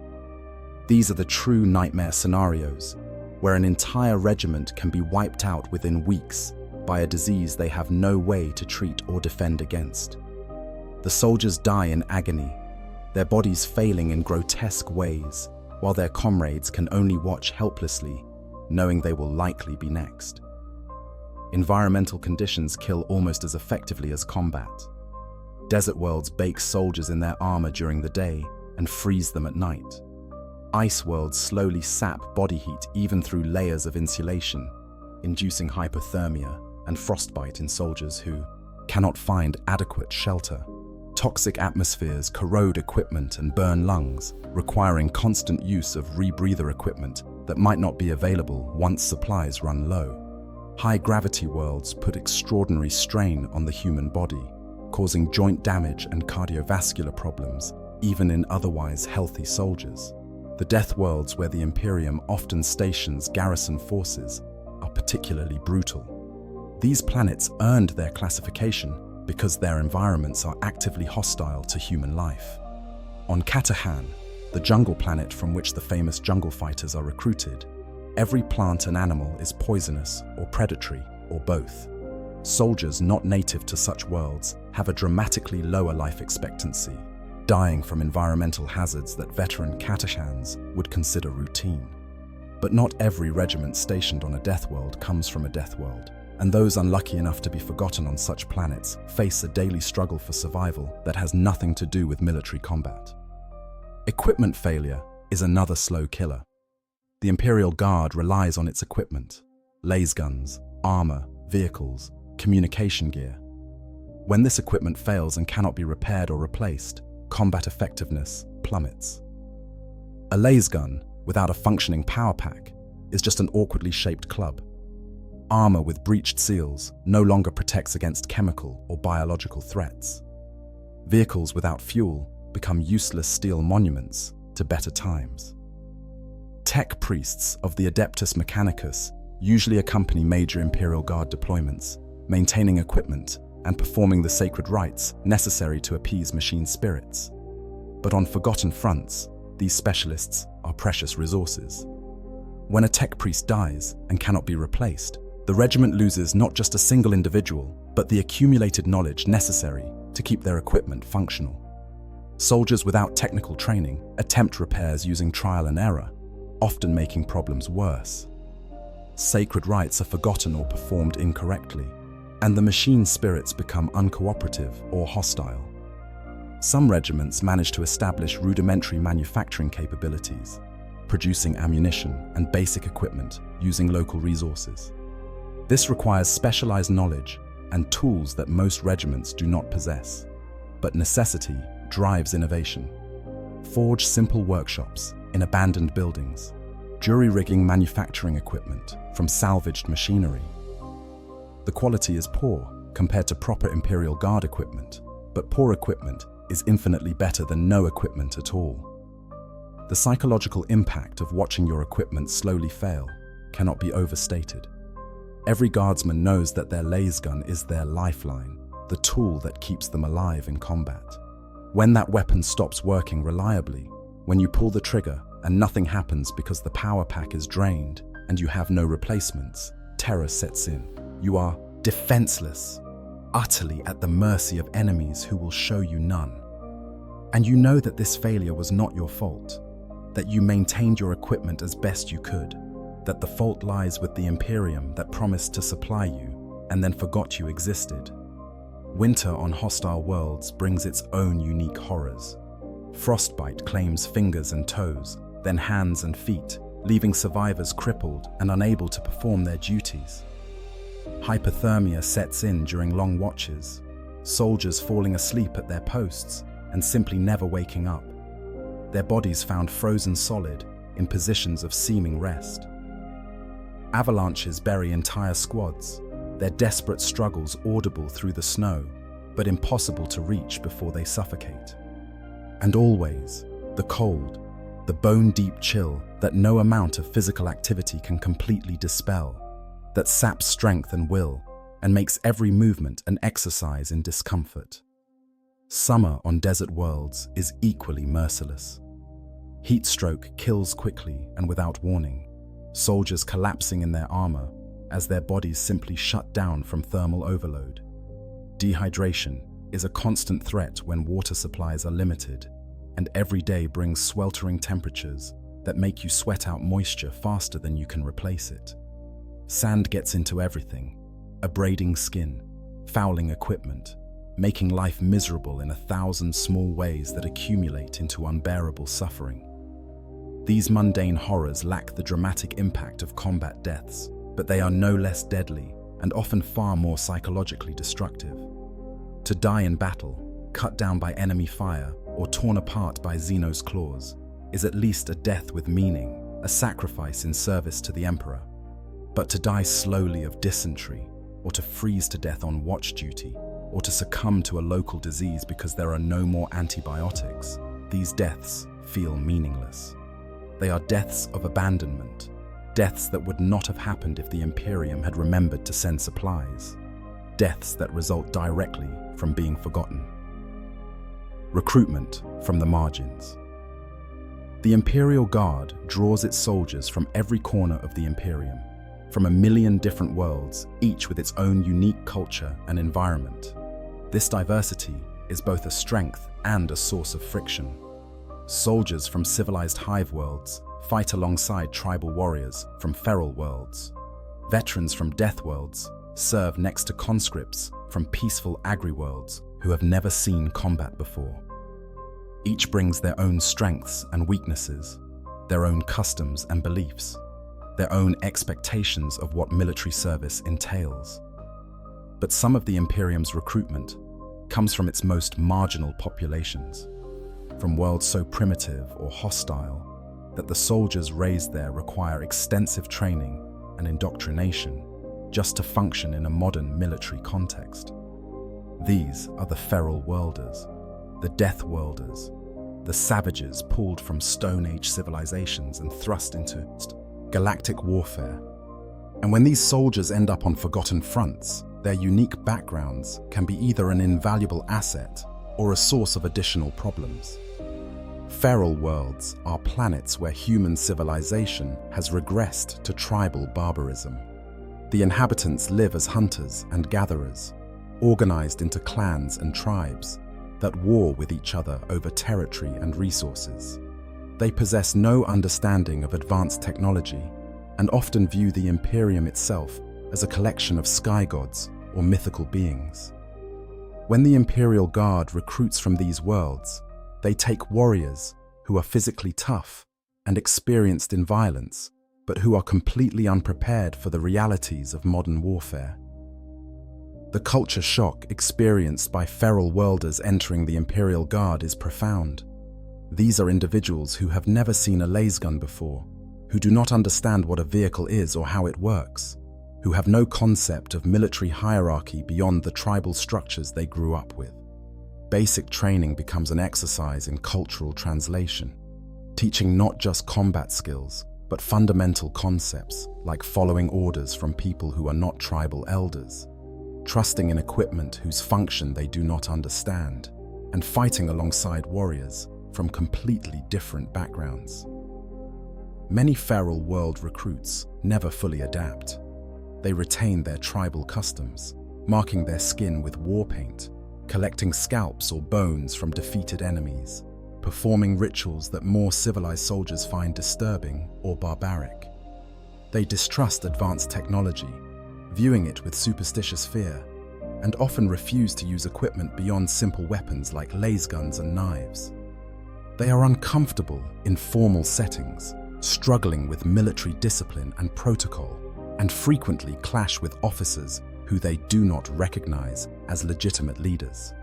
These are the true nightmare scenarios, where an entire regiment can be wiped out within weeks by a disease they have no way to treat or defend against. The soldiers die in agony, their bodies failing in grotesque ways, while their comrades can only watch helplessly, knowing they will likely be next. Environmental conditions kill almost as effectively as combat. Desert worlds bake soldiers in their armor during the day and freeze them at night. Ice worlds slowly sap body heat even through layers of insulation, inducing hypothermia and frostbite in soldiers who cannot find adequate shelter. Toxic atmospheres corrode equipment and burn lungs, requiring constant use of rebreather equipment that might not be available once supplies run low. High-gravity worlds put extraordinary strain on the human body, causing joint damage and cardiovascular problems, even in otherwise healthy soldiers. The death worlds where the Imperium often stations garrison forces are particularly brutal. These planets earned their classification because their environments are actively hostile to human life. On Katahan, the jungle planet from which the famous jungle fighters are recruited, every plant and animal is poisonous or predatory, or both. Soldiers not native to such worlds have a dramatically lower life expectancy, dying from environmental hazards that veteran Katashans would consider routine. But not every regiment stationed on a death world comes from a death world, and those unlucky enough to be forgotten on such planets face a daily struggle for survival that has nothing to do with military combat. Equipment failure is another slow killer. The Imperial Guard relies on its equipment: laser guns, armor, vehicles, communication gear. When this equipment fails and cannot be repaired or replaced, combat effectiveness plummets. A laser gun without a functioning power pack is just an awkwardly shaped club. Armor with breached seals no longer protects against chemical or biological threats. Vehicles without fuel become useless steel monuments to better times. Tech priests of the Adeptus Mechanicus usually accompany major Imperial Guard deployments, maintaining equipment and performing the sacred rites necessary to appease machine spirits. But on forgotten fronts, these specialists are precious resources. When a tech priest dies and cannot be replaced, the regiment loses not just a single individual, but the accumulated knowledge necessary to keep their equipment functional. Soldiers without technical training attempt repairs using trial and error, often making problems worse. Sacred rites are forgotten or performed incorrectly, and the machine spirits become uncooperative or hostile. Some regiments manage to establish rudimentary manufacturing capabilities, producing ammunition and basic equipment using local resources. This requires specialized knowledge and tools that most regiments do not possess. But necessity drives innovation. Forge simple workshops in abandoned buildings, jury-rigging manufacturing equipment from salvaged machinery. The quality is poor compared to proper Imperial Guard equipment, but poor equipment is infinitely better than no equipment at all. The psychological impact of watching your equipment slowly fail cannot be overstated. Every guardsman knows that their laser gun is their lifeline, the tool that keeps them alive in combat. When that weapon stops working reliably, when you pull the trigger and nothing happens because the power pack is drained and you have no replacements, terror sets in. You are defenseless, utterly at the mercy of enemies who will show you none. And you know that this failure was not your fault, that you maintained your equipment as best you could, that the fault lies with the Imperium that promised to supply you and then forgot you existed. Winter on hostile worlds brings its own unique horrors. Frostbite claims fingers and toes, then hands and feet, leaving survivors crippled and unable to perform their duties. Hypothermia sets in during long watches, soldiers falling asleep at their posts and simply never waking up, their bodies found frozen solid in positions of seeming rest. Avalanches bury entire squads, their desperate struggles audible through the snow, but impossible to reach before they suffocate. And always, the cold, the bone-deep chill that no amount of physical activity can completely dispel, that saps strength and will and makes every movement an exercise in discomfort. Summer on desert worlds is equally merciless. Heat stroke kills quickly and without warning, soldiers collapsing in their armor as their bodies simply shut down from thermal overload. Dehydration is a constant threat when water supplies are limited, and every day brings sweltering temperatures that make you sweat out moisture faster than you can replace it. Sand gets into everything, abrading skin, fouling equipment, making life miserable in 1,000 small ways that accumulate into unbearable suffering. These mundane horrors lack the dramatic impact of combat deaths, but they are no less deadly and often far more psychologically destructive. To die in battle, cut down by enemy fire, or torn apart by Xeno's claws, is at least a death with meaning, a sacrifice in service to the Emperor. But to die slowly of dysentery, or to freeze to death on watch duty, or to succumb to a local disease because there are no more antibiotics, these deaths feel meaningless. They are deaths of abandonment, deaths that would not have happened if the Imperium had remembered to send supplies, deaths that result directly from being forgotten. Recruitment from the margins. The Imperial Guard draws its soldiers from every corner of the Imperium, from 1 million different worlds, each with its own unique culture and environment. This diversity is both a strength and a source of friction. Soldiers from civilized hive worlds fight alongside tribal warriors from feral worlds. Veterans from death worlds serve next to conscripts from peaceful agri-worlds who have never seen combat before. Each brings their own strengths and weaknesses, their own customs and beliefs, their own expectations of what military service entails. But some of the Imperium's recruitment comes from its most marginal populations, from worlds so primitive or hostile that the soldiers raised there require extensive training and indoctrination just to function in a modern military context. These are the feral worlders, the death worlders, the savages pulled from Stone Age civilizations and thrust into galactic warfare. And when these soldiers end up on forgotten fronts, their unique backgrounds can be either an invaluable asset or a source of additional problems. Feral worlds are planets where human civilization has regressed to tribal barbarism. The inhabitants live as hunters and gatherers, organized into clans and tribes that war with each other over territory and resources. They possess no understanding of advanced technology and often view the Imperium itself as a collection of sky gods or mythical beings. When the Imperial Guard recruits from these worlds, they take warriors who are physically tough and experienced in violence, but who are completely unprepared for the realities of modern warfare. The culture shock experienced by feral worlders entering the Imperial Guard is profound. These are individuals who have never seen a lasgun before, who do not understand what a vehicle is or how it works, who have no concept of military hierarchy beyond the tribal structures they grew up with. Basic training becomes an exercise in cultural translation, teaching not just combat skills, but fundamental concepts like following orders from people who are not tribal elders, trusting in equipment whose function they do not understand, and fighting alongside warriors from completely different backgrounds. Many feral world recruits never fully adapt. They retain their tribal customs, marking their skin with war paint, collecting scalps or bones from defeated enemies, performing rituals that more civilized soldiers find disturbing or barbaric. They distrust advanced technology, viewing it with superstitious fear, and often refuse to use equipment beyond simple weapons like laser guns and knives. They are uncomfortable in formal settings, struggling with military discipline and protocol, and frequently clash with officers who they do not recognize as legitimate leaders.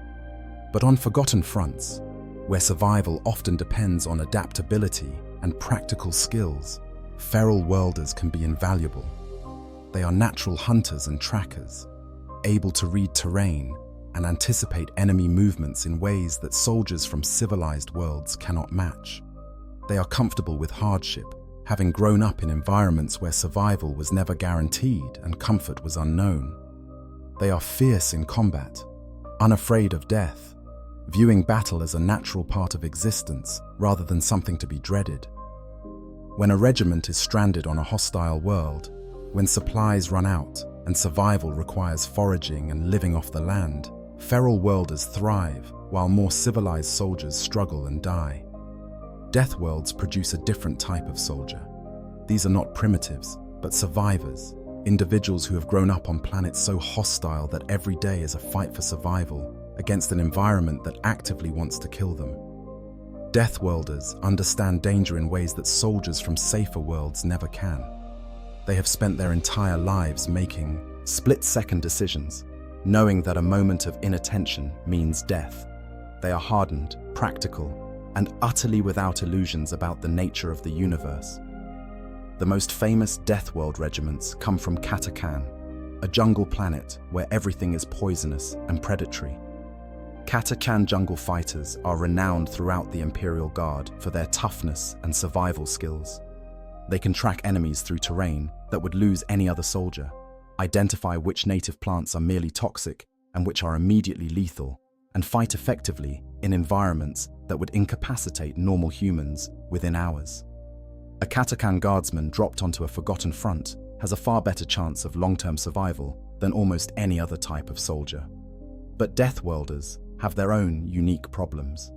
But on forgotten fronts, where survival often depends on adaptability and practical skills, feral worlders can be invaluable. They are natural hunters and trackers, able to read terrain and anticipate enemy movements in ways that soldiers from civilized worlds cannot match. They are comfortable with hardship, having grown up in environments where survival was never guaranteed and comfort was unknown. They are fierce in combat, unafraid of death, viewing battle as a natural part of existence rather than something to be dreaded. When a regiment is stranded on a hostile world, when supplies run out and survival requires foraging and living off the land, feral worlders thrive while more civilized soldiers struggle and die. Death worlds produce a different type of soldier. These are not primitives, but survivors, individuals who have grown up on planets so hostile that every day is a fight for survival against an environment that actively wants to kill them. Death worlders understand danger in ways that soldiers from safer worlds never can. They have spent their entire lives making split-second decisions, knowing that a moment of inattention means death. They are hardened, practical, and utterly without illusions about the nature of the universe. The most famous Death World regiments come from Katakan, a jungle planet where everything is poisonous and predatory. Katakan jungle fighters are renowned throughout the Imperial Guard for their toughness and survival skills. They can track enemies through terrain that would lose any other soldier, identify which native plants are merely toxic and which are immediately lethal, and fight effectively in environments that would incapacitate normal humans within hours. A Katakan guardsman dropped onto a forgotten front has a far better chance of long-term survival than almost any other type of soldier. But Death Worlders have their own unique problems.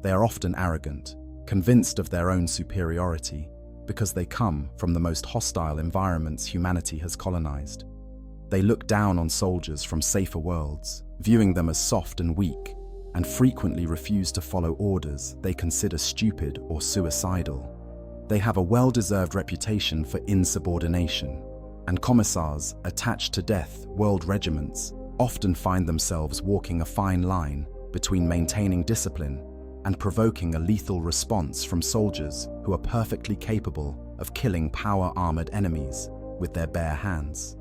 They are often arrogant, convinced of their own superiority, because they come from the most hostile environments humanity has colonized. They look down on soldiers from safer worlds, viewing them as soft and weak, and frequently refuse to follow orders they consider stupid or suicidal. They have a well-deserved reputation for insubordination, and commissars attached to Death World regiments often find themselves walking a fine line between maintaining discipline and provoking a lethal response from soldiers who are perfectly capable of killing power-armored enemies with their bare hands.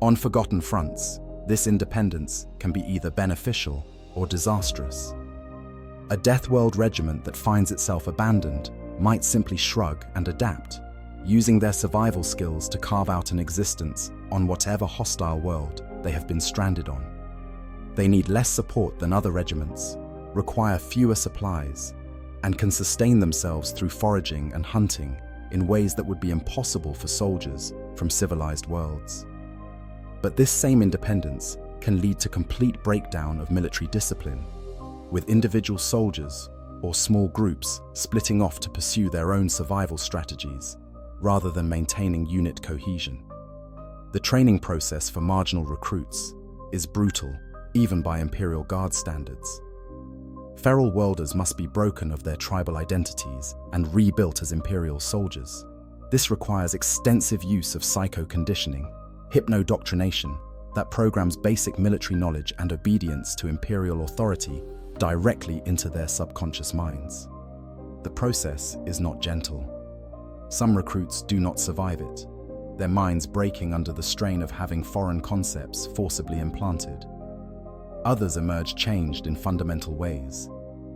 On forgotten fronts, this independence can be either beneficial or disastrous. A Death World regiment that finds itself abandoned might simply shrug and adapt, using their survival skills to carve out an existence on whatever hostile world they have been stranded on. They need less support than other regiments, require fewer supplies, and can sustain themselves through foraging and hunting in ways that would be impossible for soldiers from civilized worlds. But this same independence can lead to complete breakdown of military discipline, with individual soldiers or small groups splitting off to pursue their own survival strategies, rather than maintaining unit cohesion. The training process for marginal recruits is brutal, even by Imperial Guard standards. Feral worlders must be broken of their tribal identities and rebuilt as Imperial soldiers. This requires extensive use of psycho-conditioning, hypnodoctrination, that programs basic military knowledge and obedience to Imperial authority directly into their subconscious minds. The process is not gentle. Some recruits do not survive it, their minds breaking under the strain of having foreign concepts forcibly implanted. Others emerge changed in fundamental ways,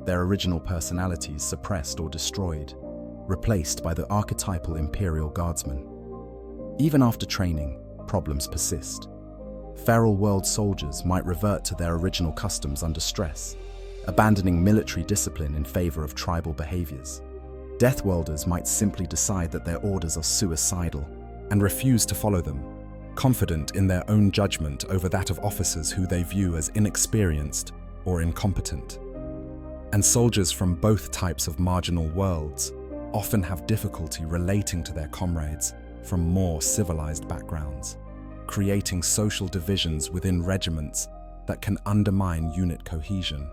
their original personalities suppressed or destroyed, replaced by the archetypal Imperial Guardsman. Even after training, problems persist. Feral world soldiers might revert to their original customs under stress, abandoning military discipline in favor of tribal behaviors. Death Worlders might simply decide that their orders are suicidal and refuse to follow them, confident in their own judgment over that of officers who they view as inexperienced or incompetent. And soldiers from both types of marginal worlds often have difficulty relating to their comrades from more civilized backgrounds, creating social divisions within regiments that can undermine unit cohesion.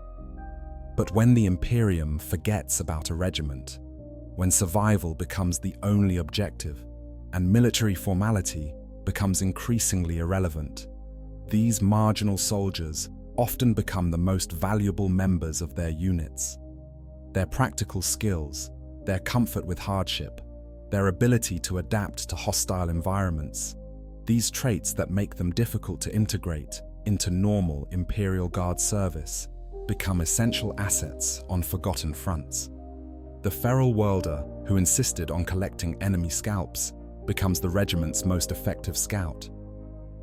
But when the Imperium forgets about a regiment, when survival becomes the only objective, and military formality becomes increasingly irrelevant, these marginal soldiers often become the most valuable members of their units. Their practical skills, their comfort with hardship, their ability to adapt to hostile environments, these traits that make them difficult to integrate into normal Imperial Guard service, become essential assets on forgotten fronts. The feral worlder who insisted on collecting enemy scalps becomes the regiment's most effective scout.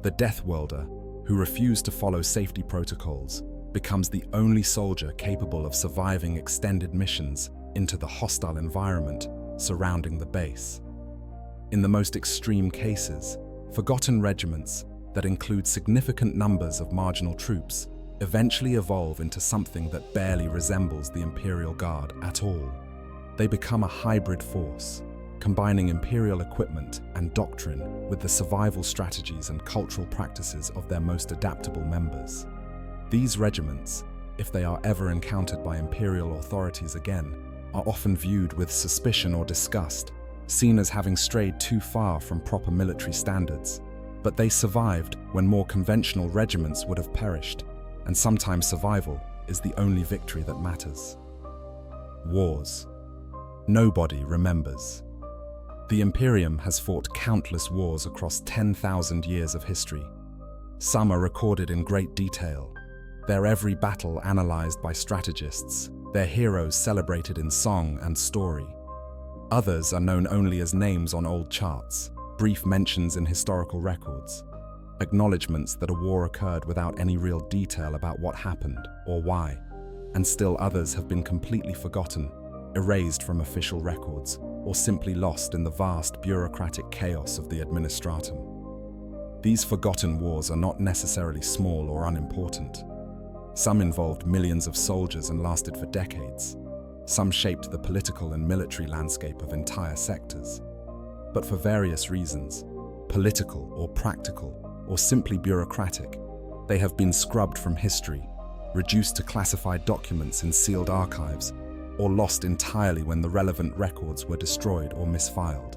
The death worlder who refused to follow safety protocols becomes the only soldier capable of surviving extended missions into the hostile environment surrounding the base. In the most extreme cases, forgotten regiments that include significant numbers of marginal troops eventually evolve into something that barely resembles the Imperial Guard at all. They become a hybrid force, combining Imperial equipment and doctrine with the survival strategies and cultural practices of their most adaptable members. These regiments, if they are ever encountered by Imperial authorities again, are often viewed with suspicion or disgust, seen as having strayed too far from proper military standards. But they survived when more conventional regiments would have perished, and sometimes survival is the only victory that matters. Wars. Nobody remembers. The Imperium has fought countless wars across 10,000 years of history. Some are recorded in great detail, their every battle analyzed by strategists, their heroes celebrated in song and story. Others are known only as names on old charts, brief mentions in historical records, acknowledgements that a war occurred without any real detail about what happened or why, and still others have been completely forgotten, erased from official records, or simply lost in the vast bureaucratic chaos of the administratum. These forgotten wars are not necessarily small or unimportant. Some involved millions of soldiers and lasted for decades. Some shaped the political and military landscape of entire sectors. But for various reasons, political or practical or simply bureaucratic, they have been scrubbed from history, reduced to classified documents in sealed archives, or lost entirely when the relevant records were destroyed or misfiled.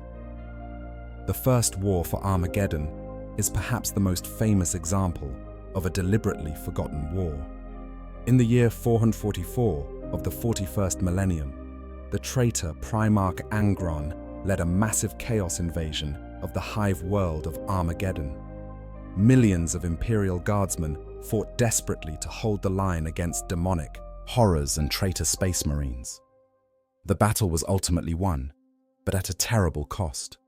The First War for Armageddon is perhaps the most famous example of a deliberately forgotten war. In the year 444 of the 41st millennium, the traitor Primarch Angron led a massive chaos invasion of the hive world of Armageddon. Millions of Imperial Guardsmen fought desperately to hold the line against demonic horrors and traitor space marines. The battle was ultimately won, but at a terrible cost,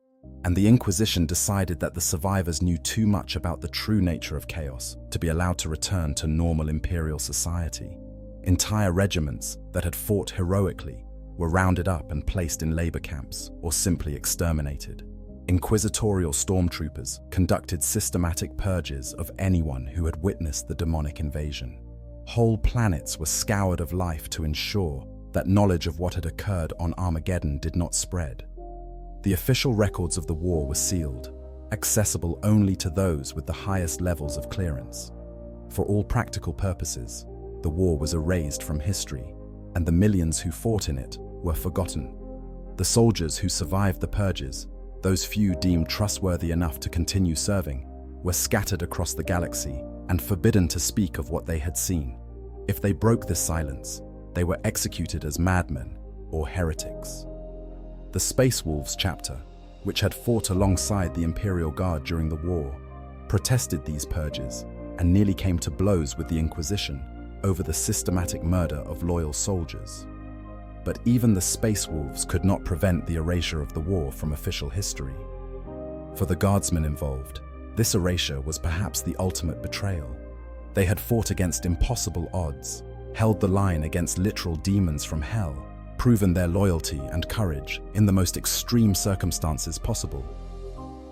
and the Inquisition decided that the survivors knew too much about the true nature of chaos to be allowed to return to normal Imperial society. Entire regiments that had fought heroically were rounded up and placed in labor camps or simply exterminated. Inquisitorial stormtroopers conducted systematic purges of anyone who had witnessed the demonic invasion. Whole planets were scoured of life to ensure that knowledge of what had occurred on Armageddon did not spread. The official records of the war were sealed, accessible only to those with the highest levels of clearance. For all practical purposes, the war was erased from history, and the millions who fought in it were forgotten. The soldiers who survived the purges, those few deemed trustworthy enough to continue serving, were scattered across the galaxy and forbidden to speak of what they had seen. If they broke this silence, they were executed as madmen or heretics. The Space Wolves chapter, which had fought alongside the Imperial Guard during the war, protested these purges and nearly came to blows with the Inquisition over the systematic murder of loyal soldiers. But even the Space Wolves could not prevent the erasure of the war from official history. For the guardsmen involved, this erasure was perhaps the ultimate betrayal. They had fought against impossible odds, held the line against literal demons from hell, proven their loyalty and courage in the most extreme circumstances possible.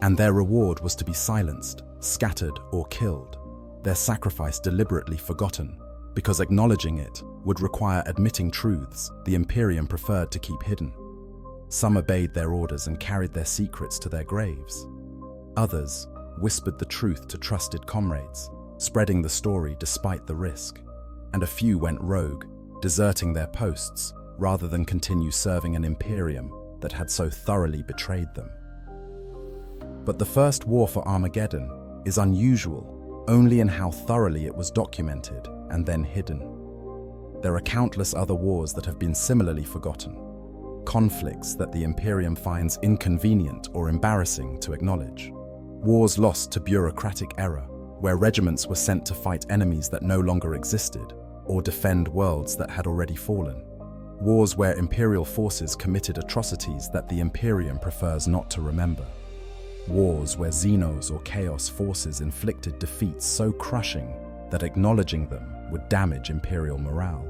And their reward was to be silenced, scattered, or killed, their sacrifice deliberately forgotten, because acknowledging it would require admitting truths the Imperium preferred to keep hidden. Some obeyed their orders and carried their secrets to their graves. Others whispered the truth to trusted comrades, spreading the story despite the risk. And a few went rogue, deserting their posts rather than continue serving an Imperium that had so thoroughly betrayed them. But the first war for Armageddon is unusual only in how thoroughly it was documented and then hidden. There are countless other wars that have been similarly forgotten, conflicts that the Imperium finds inconvenient or embarrassing to acknowledge. Wars lost to bureaucratic error, where regiments were sent to fight enemies that no longer existed, or defend worlds that had already fallen. Wars where Imperial forces committed atrocities that the Imperium prefers not to remember. Wars where Xenos or Chaos forces inflicted defeats so crushing that acknowledging them would damage Imperial morale.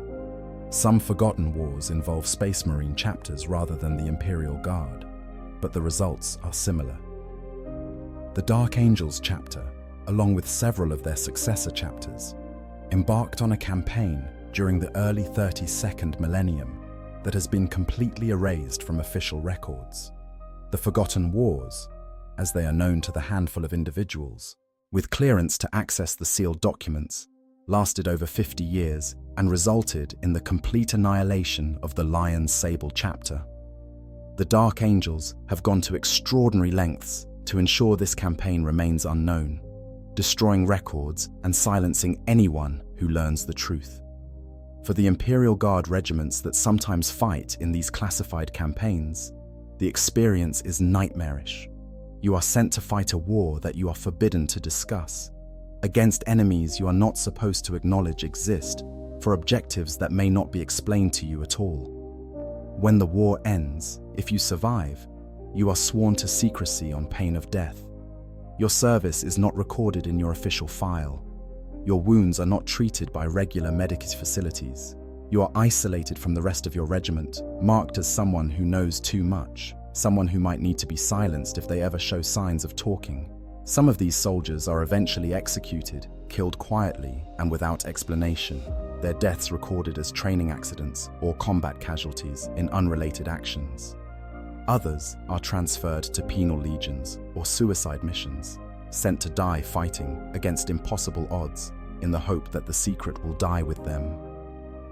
Some forgotten wars involve Space Marine chapters rather than the Imperial Guard, but the results are similar. The Dark Angels chapter, along with several of their successor chapters, embarked on a campaign during the early 32nd Millennium that has been completely erased from official records. The Forgotten Wars, as they are known to the handful of individuals, with clearance to access the sealed documents, lasted over 50 years and resulted in the complete annihilation of the Lion's Sable chapter. The Dark Angels have gone to extraordinary lengths to ensure this campaign remains unknown, destroying records and silencing anyone who learns the truth. For the Imperial Guard regiments that sometimes fight in these classified campaigns, the experience is nightmarish. You are sent to fight a war that you are forbidden to discuss, against enemies you are not supposed to acknowledge exist, for objectives that may not be explained to you at all. When the war ends, if you survive, you are sworn to secrecy on pain of death. Your service is not recorded in your official file. Your wounds are not treated by regular medical facilities. You are isolated from the rest of your regiment, marked as someone who knows too much, someone who might need to be silenced if they ever show signs of talking. Some of these soldiers are eventually executed, killed quietly and without explanation, their deaths recorded as training accidents or combat casualties in unrelated actions. Others are transferred to penal legions or suicide missions, sent to die fighting against impossible odds in the hope that the secret will die with them.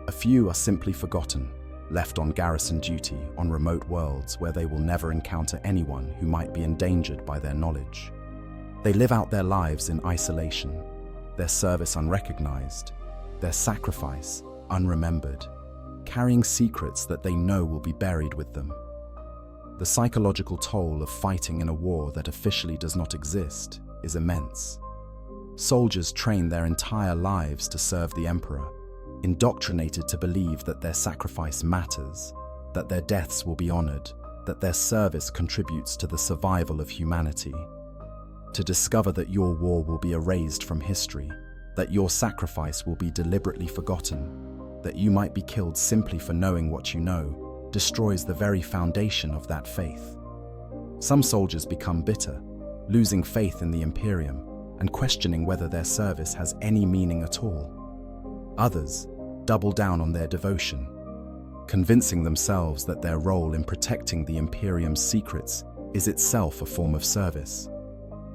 A few are simply forgotten, left on garrison duty on remote worlds where they will never encounter anyone who might be endangered by their knowledge. They live out their lives in isolation, their service unrecognized, their sacrifice unremembered, carrying secrets that they know will be buried with them. The psychological toll of fighting in a war that officially does not exist is immense. Soldiers train their entire lives to serve the Emperor, indoctrinated to believe that their sacrifice matters, that their deaths will be honored, that their service contributes to the survival of humanity. To discover that your war will be erased from history, that your sacrifice will be deliberately forgotten, that you might be killed simply for knowing what you know, destroys the very foundation of that faith. Some soldiers become bitter, losing faith in the Imperium and questioning whether their service has any meaning at all. Others double down on their devotion, convincing themselves that their role in protecting the Imperium's secrets is itself a form of service,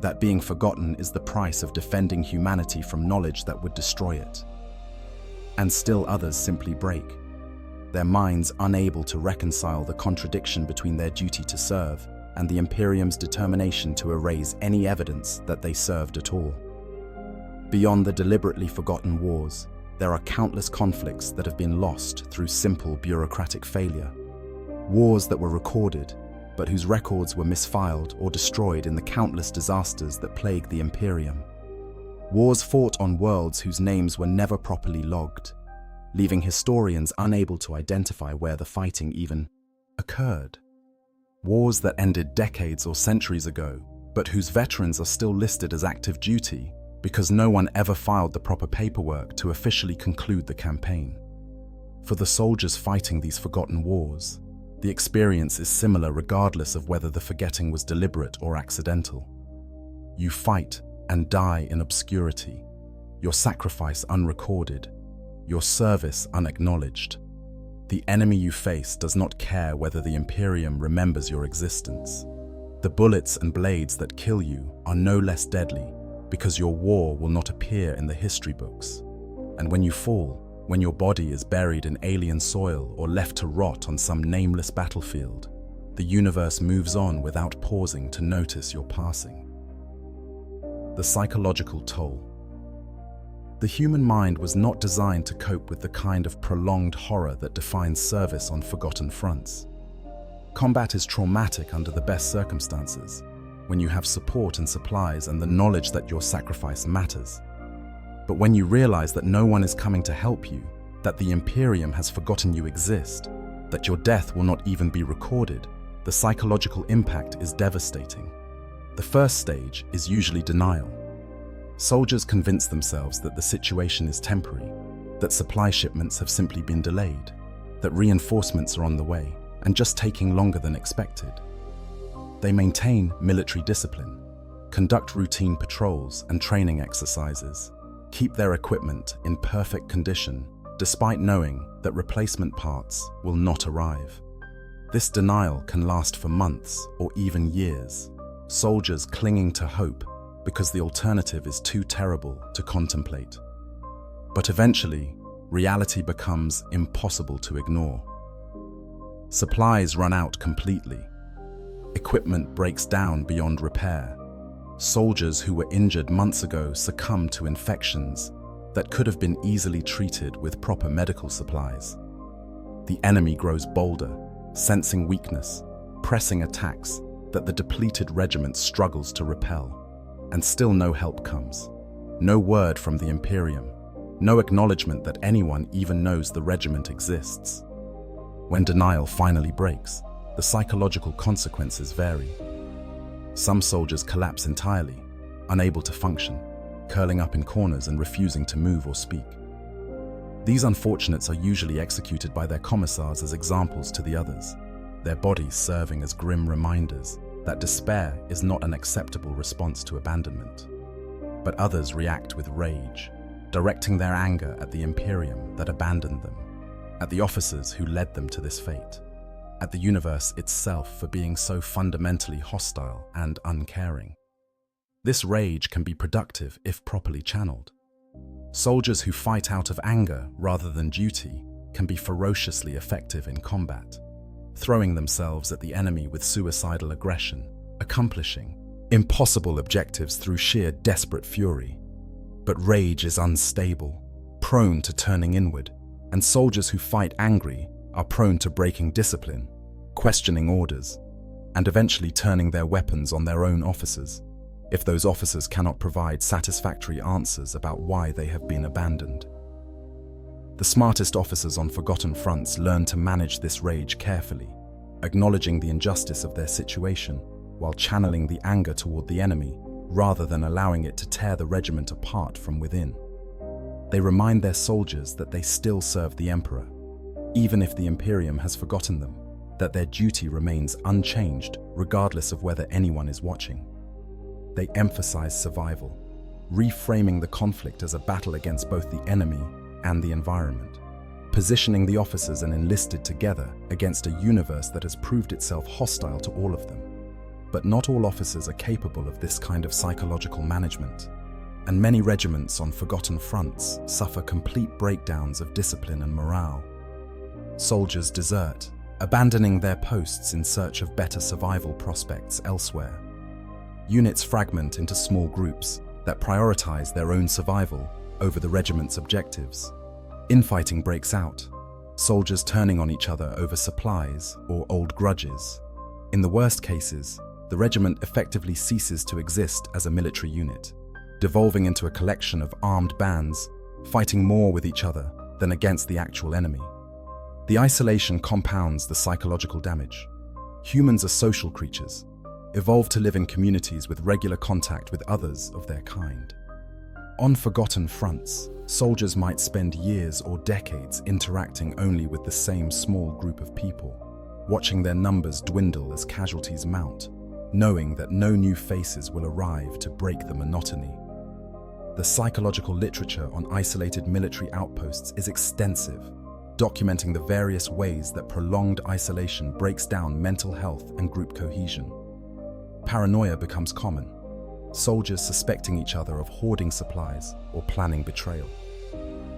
that being forgotten is the price of defending humanity from knowledge that would destroy it. And still others simply break, their minds unable to reconcile the contradiction between their duty to serve and the Imperium's determination to erase any evidence that they served at all. Beyond the deliberately forgotten wars, there are countless conflicts that have been lost through simple bureaucratic failure. Wars that were recorded, but whose records were misfiled or destroyed in the countless disasters that plagued the Imperium. Wars fought on worlds whose names were never properly logged, leaving historians unable to identify where the fighting even occurred. Wars that ended decades or centuries ago, but whose veterans are still listed as active duty because no one ever filed the proper paperwork to officially conclude the campaign. For the soldiers fighting these forgotten wars, the experience is similar regardless of whether the forgetting was deliberate or accidental. You fight and die in obscurity, your sacrifice unrecorded, your service unacknowledged. The enemy you face does not care whether the Imperium remembers your existence. The bullets and blades that kill you are no less deadly because your war will not appear in the history books. And when you fall, when your body is buried in alien soil or left to rot on some nameless battlefield, the universe moves on without pausing to notice your passing. The psychological toll. The human mind was not designed to cope with the kind of prolonged horror that defines service on forgotten fronts. Combat is traumatic under the best circumstances, when you have support and supplies and the knowledge that your sacrifice matters. But when you realize that no one is coming to help you, that the Imperium has forgotten you exist, that your death will not even be recorded, the psychological impact is devastating. The first stage is usually denial. Soldiers convince themselves that the situation is temporary, that supply shipments have simply been delayed, that reinforcements are on the way and just taking longer than expected. They maintain military discipline, conduct routine patrols and training exercises, keep their equipment in perfect condition despite knowing that replacement parts will not arrive. This denial can last for months or even years, soldiers clinging to hope because the alternative is too terrible to contemplate. But eventually, reality becomes impossible to ignore. Supplies run out completely. Equipment breaks down beyond repair. Soldiers who were injured months ago succumb to infections that could have been easily treated with proper medical supplies. The enemy grows bolder, sensing weakness, pressing attacks that the depleted regiment struggles to repel. And still no help comes. No word from the Imperium. No acknowledgement that anyone even knows the regiment exists. When denial finally breaks, the psychological consequences vary. Some soldiers collapse entirely, unable to function, curling up in corners and refusing to move or speak. These unfortunates are usually executed by their commissars as examples to the others, their bodies serving as grim reminders that despair is not an acceptable response to abandonment. But others react with rage, directing their anger at the Imperium that abandoned them, at the officers who led them to this fate, at the universe itself for being so fundamentally hostile and uncaring. This rage can be productive if properly channeled. Soldiers who fight out of anger rather than duty can be ferociously effective in combat, throwing themselves at the enemy with suicidal aggression, accomplishing impossible objectives through sheer desperate fury. But rage is unstable, prone to turning inward, and soldiers who fight angry are prone to breaking discipline, questioning orders, and eventually turning their weapons on their own officers, if those officers cannot provide satisfactory answers about why they have been abandoned. The smartest officers on forgotten fronts learn to manage this rage carefully, acknowledging the injustice of their situation while channeling the anger toward the enemy rather than allowing it to tear the regiment apart from within. They remind their soldiers that they still serve the Emperor, even if the Imperium has forgotten them, that their duty remains unchanged regardless of whether anyone is watching. They emphasize survival, reframing the conflict as a battle against both the enemy and the environment, positioning the officers and enlisted together against a universe that has proved itself hostile to all of them. But not all officers are capable of this kind of psychological management, and many regiments on forgotten fronts suffer complete breakdowns of discipline and morale. Soldiers desert, abandoning their posts in search of better survival prospects elsewhere. Units fragment into small groups that prioritize their own survival over the regiment's objectives. Infighting breaks out, soldiers turning on each other over supplies or old grudges. In the worst cases, the regiment effectively ceases to exist as a military unit, devolving into a collection of armed bands, fighting more with each other than against the actual enemy. The isolation compounds the psychological damage. Humans are social creatures, evolved to live in communities with regular contact with others of their kind. On forgotten fronts, soldiers might spend years or decades interacting only with the same small group of people, watching their numbers dwindle as casualties mount, knowing that no new faces will arrive to break the monotony. The psychological literature on isolated military outposts is extensive, documenting the various ways that prolonged isolation breaks down mental health and group cohesion. Paranoia becomes common, soldiers suspecting each other of hoarding supplies or planning betrayal.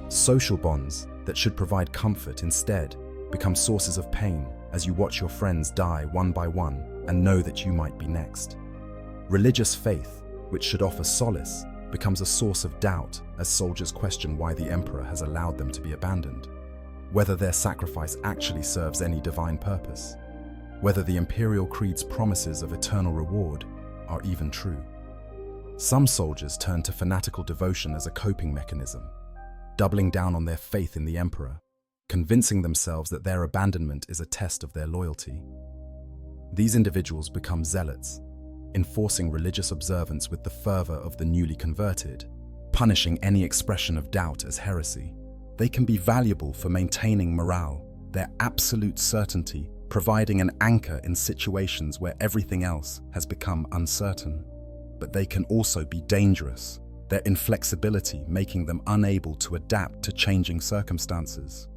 Social bonds that should provide comfort instead become sources of pain as you watch your friends die one by one and know that you might be next. Religious faith, which should offer solace, becomes a source of doubt as soldiers question why the Emperor has allowed them to be abandoned, whether their sacrifice actually serves any divine purpose, whether the Imperial Creed's promises of eternal reward are even true. Some soldiers turn to fanatical devotion as a coping mechanism, doubling down on their faith in the Emperor, convincing themselves that their abandonment is a test of their loyalty. These individuals become zealots, enforcing religious observance with the fervor of the newly converted, punishing any expression of doubt as heresy. They can be valuable for maintaining morale, their absolute certainty providing an anchor in situations where everything else has become uncertain. But they can also be dangerous, their inflexibility making them unable to adapt to changing circumstances.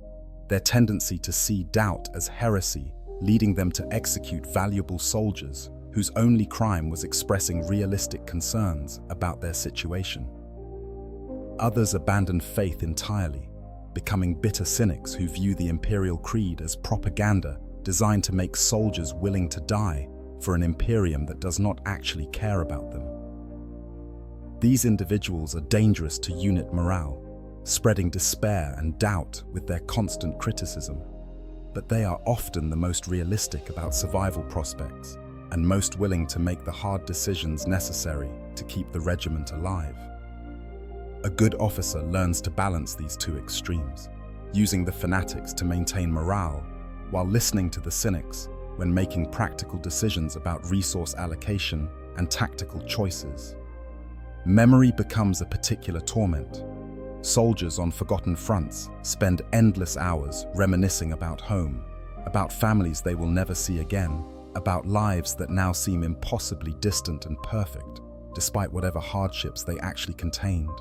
Their tendency to see doubt as heresy, leading them to execute valuable soldiers whose only crime was expressing realistic concerns about their situation. Others abandon faith entirely, becoming bitter cynics who view the Imperial Creed as propaganda designed to make soldiers willing to die for an Imperium that does not actually care about them. These individuals are dangerous to unit morale, spreading despair and doubt with their constant criticism. But they are often the most realistic about survival prospects and most willing to make the hard decisions necessary to keep the regiment alive. A good officer learns to balance these two extremes, using the fanatics to maintain morale while listening to the cynics when making practical decisions about resource allocation and tactical choices. Memory becomes a particular torment. Soldiers on forgotten fronts spend endless hours reminiscing about home, about families they will never see again, about lives that now seem impossibly distant and perfect, despite whatever hardships they actually contained.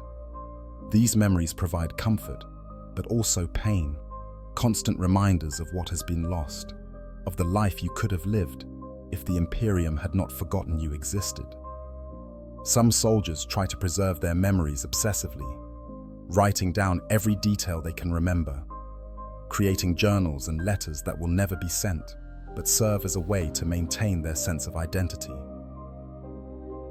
These memories provide comfort, but also pain, constant reminders of what has been lost, of the life you could have lived if the Imperium had not forgotten you existed. Some soldiers try to preserve their memories obsessively, writing down every detail they can remember, creating journals and letters that will never be sent, but serve as a way to maintain their sense of identity.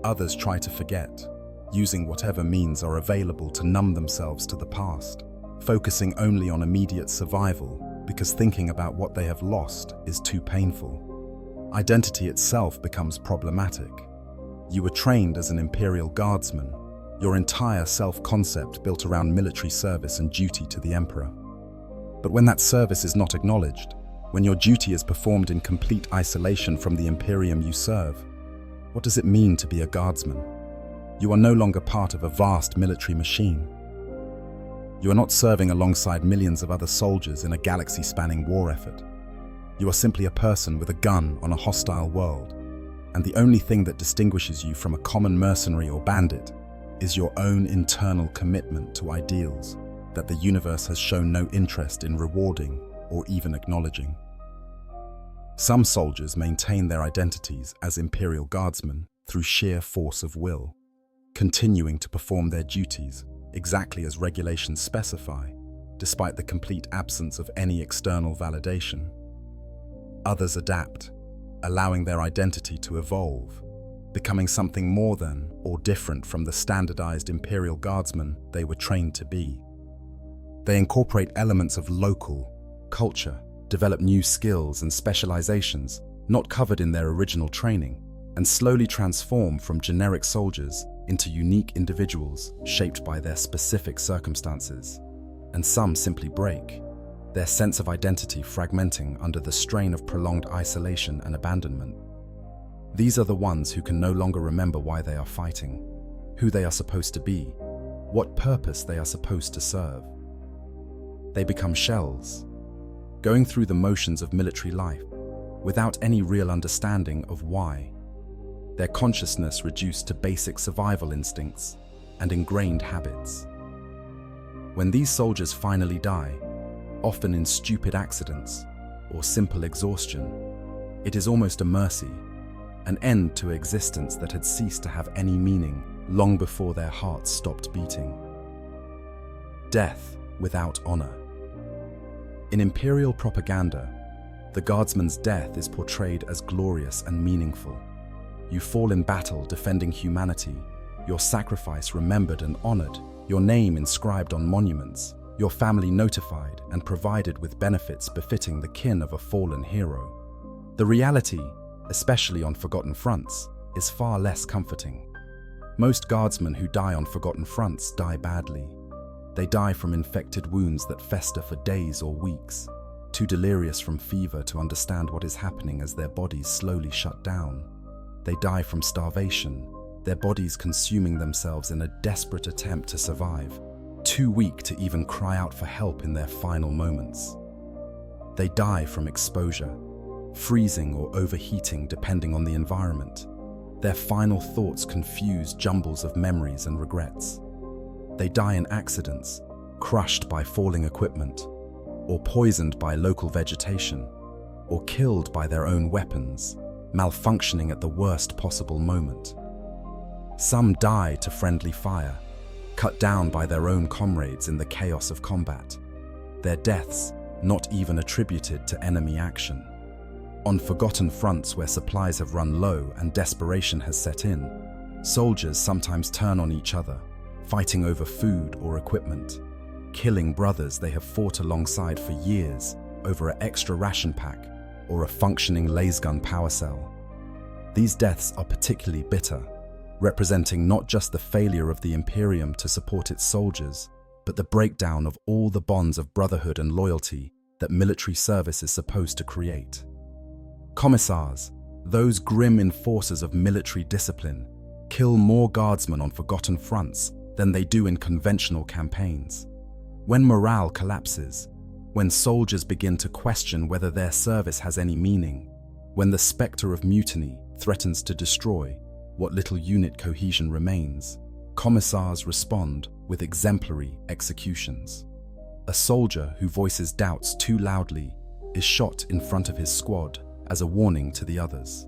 Others try to forget, using whatever means are available to numb themselves to the past, focusing only on immediate survival because thinking about what they have lost is too painful. Identity itself becomes problematic. You were trained as an Imperial Guardsman, your entire self-concept built around military service and duty to the Emperor. But when that service is not acknowledged, when your duty is performed in complete isolation from the Imperium you serve, what does it mean to be a Guardsman? You are no longer part of a vast military machine. You are not serving alongside millions of other soldiers in a galaxy-spanning war effort. You are simply a person with a gun on a hostile world, and the only thing that distinguishes you from a common mercenary or bandit is your own internal commitment to ideals that the universe has shown no interest in rewarding or even acknowledging. Some soldiers maintain their identities as Imperial Guardsmen through sheer force of will, continuing to perform their duties exactly as regulations specify, despite the complete absence of any external validation. Others adapt, allowing their identity to evolve, becoming something more than or different from the standardized Imperial Guardsmen they were trained to be. They incorporate elements of local culture, develop new skills and specializations not covered in their original training, and slowly transform from generic soldiers into unique individuals shaped by their specific circumstances. And some simply break, their sense of identity fragmenting under the strain of prolonged isolation and abandonment. These are the ones who can no longer remember why they are fighting, who they are supposed to be, what purpose they are supposed to serve. They become shells, going through the motions of military life without any real understanding of why. Their consciousness reduced to basic survival instincts and ingrained habits. When these soldiers finally die, often in stupid accidents or simple exhaustion, it is almost a mercy, an end to existence that had ceased to have any meaning long before their hearts stopped beating. Death without honor. In Imperial propaganda, the guardsman's death is portrayed as glorious and meaningful. You fall in battle defending humanity, your sacrifice remembered and honored, your name inscribed on monuments, your family notified and provided with benefits befitting the kin of a fallen hero. The reality, especially on forgotten fronts, is far less comforting. Most guardsmen who die on forgotten fronts die badly. They die from infected wounds that fester for days or weeks, too delirious from fever to understand what is happening as their bodies slowly shut down. They die from starvation, their bodies consuming themselves in a desperate attempt to survive, too weak to even cry out for help in their final moments. They die from exposure, freezing or overheating depending on the environment. Their final thoughts confuse jumbles of memories and regrets. They die in accidents, crushed by falling equipment, or poisoned by local vegetation, or killed by their own weapons, malfunctioning at the worst possible moment. Some die to friendly fire, cut down by their own comrades in the chaos of combat, their deaths not even attributed to enemy action. On forgotten fronts where supplies have run low and desperation has set in, soldiers sometimes turn on each other, fighting over food or equipment, killing brothers they have fought alongside for years over an extra ration pack or a functioning lasgun power cell. These deaths are particularly bitter, representing not just the failure of the Imperium to support its soldiers, but the breakdown of all the bonds of brotherhood and loyalty that military service is supposed to create. Commissars, those grim enforcers of military discipline, kill more guardsmen on forgotten fronts than they do in conventional campaigns. When morale collapses, when soldiers begin to question whether their service has any meaning, when the specter of mutiny threatens to destroy what little unit cohesion remains, commissars respond with exemplary executions. A soldier who voices doubts too loudly is shot in front of his squad as a warning to the others.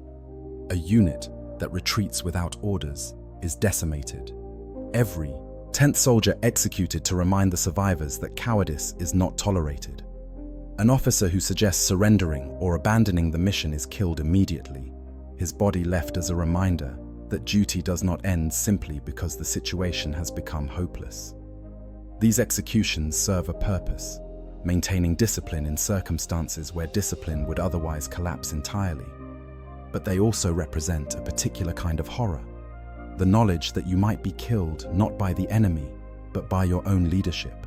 A unit that retreats without orders is decimated. Every 10th soldier executed to remind the survivors that cowardice is not tolerated. An officer who suggests surrendering or abandoning the mission is killed immediately, his body left as a reminder that duty does not end simply because the situation has become hopeless. These executions serve a purpose, maintaining discipline in circumstances where discipline would otherwise collapse entirely. But they also represent a particular kind of horror, the knowledge that you might be killed not by the enemy, but by your own leadership,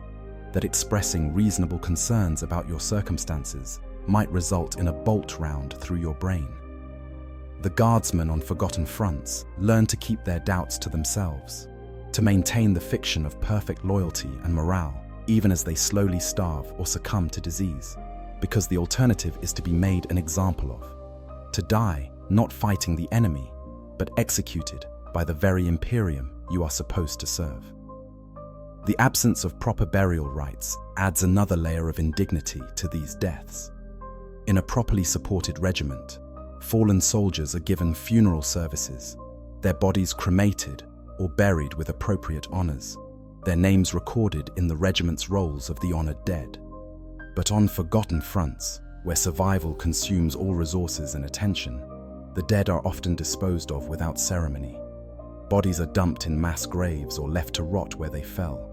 that expressing reasonable concerns about your circumstances might result in a bolt round through your brain. The guardsmen on forgotten fronts learn to keep their doubts to themselves, to maintain the fiction of perfect loyalty and morale, even as they slowly starve or succumb to disease, because the alternative is to be made an example of, to die not fighting the enemy, but executed by the very Imperium you are supposed to serve. The absence of proper burial rites adds another layer of indignity to these deaths. In a properly supported regiment, fallen soldiers are given funeral services, their bodies cremated or buried with appropriate honors, their names recorded in the regiment's rolls of the honored dead. But on forgotten fronts, where survival consumes all resources and attention, the dead are often disposed of without ceremony. Bodies are dumped in mass graves or left to rot where they fell,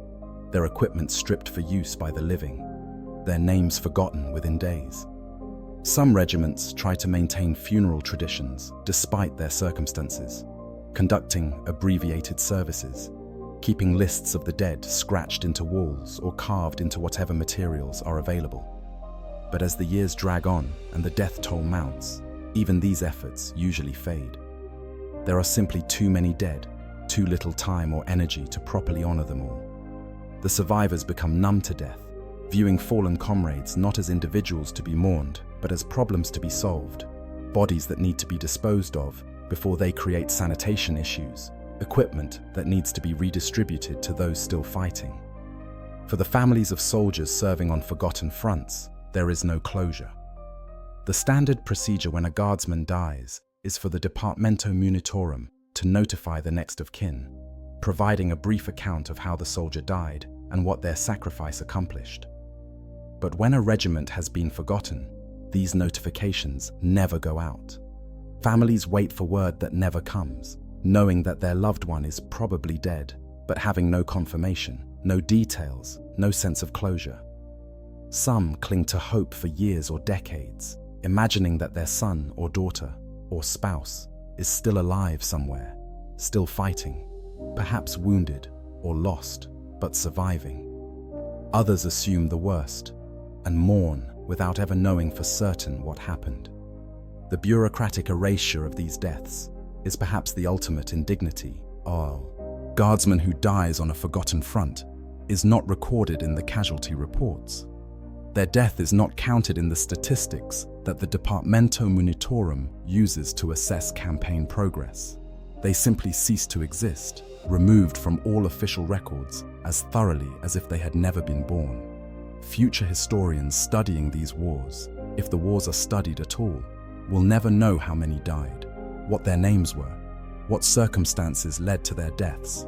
their equipment stripped for use by the living, their names forgotten within days. Some regiments try to maintain funeral traditions despite their circumstances, conducting abbreviated services, keeping lists of the dead scratched into walls or carved into whatever materials are available. But as the years drag on and the death toll mounts, even these efforts usually fade. There are simply too many dead, too little time or energy to properly honor them all. The survivors become numb to death, viewing fallen comrades not as individuals to be mourned, but as problems to be solved, bodies that need to be disposed of before they create sanitation issues, equipment that needs to be redistributed to those still fighting. For the families of soldiers serving on forgotten fronts, there is no closure. The standard procedure when a guardsman dies is for the Departamento Munitorum to notify the next of kin, providing a brief account of how the soldier died and what their sacrifice accomplished. But when a regiment has been forgotten, these notifications never go out. Families wait for word that never comes, knowing that their loved one is probably dead, but having no confirmation, no details, no sense of closure. Some cling to hope for years or decades, imagining that their son or daughter or spouse is still alive somewhere, still fighting, perhaps wounded or lost, but surviving. Others assume the worst and mourn without ever knowing for certain what happened. The bureaucratic erasure of these deaths is perhaps the ultimate indignity. A guardsman who dies on a forgotten front is not recorded in the casualty reports. Their death is not counted in the statistics that the Departamento Monitorum uses to assess campaign progress. They simply cease to exist, removed from all official records as thoroughly as if they had never been born. Future historians studying these wars, if the wars are studied at all, will never know how many died, what their names were, what circumstances led to their deaths.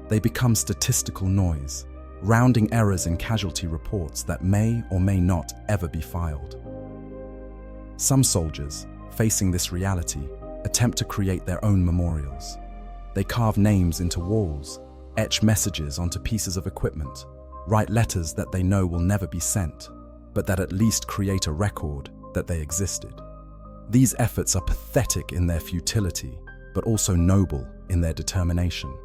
They become statistical noise, rounding errors in casualty reports that may or may not ever be filed. Some soldiers, facing this reality, attempt to create their own memorials. They carve names into walls, etch messages onto pieces of equipment, write letters that they know will never be sent, but that at least create a record that they existed. These efforts are pathetic in their futility, but also noble in their determination.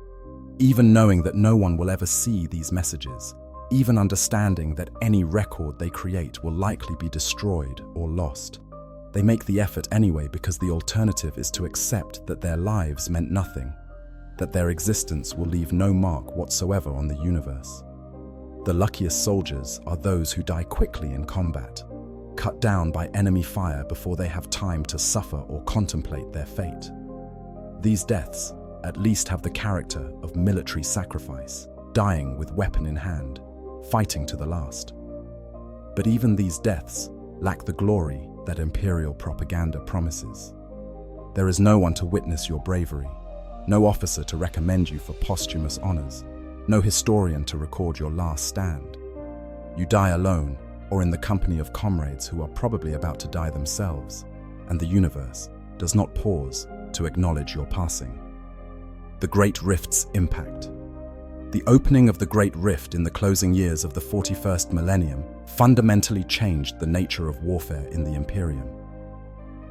Even knowing that no one will ever see these messages, even understanding that any record they create will likely be destroyed or lost, they make the effort anyway because the alternative is to accept that their lives meant nothing, that their existence will leave no mark whatsoever on the universe. The luckiest soldiers are those who die quickly in combat, cut down by enemy fire before they have time to suffer or contemplate their fate. These deaths at least have the character of military sacrifice, dying with weapon in hand, fighting to the last. But even these deaths lack the glory that imperial propaganda promises. There is no one to witness your bravery, no officer to recommend you for posthumous honors, no historian to record your last stand. You die alone or in the company of comrades who are probably about to die themselves, and the universe does not pause to acknowledge your passing. The Great Rift's impact. The opening of the Great Rift in the closing years of the 41st millennium fundamentally changed the nature of warfare in the Imperium.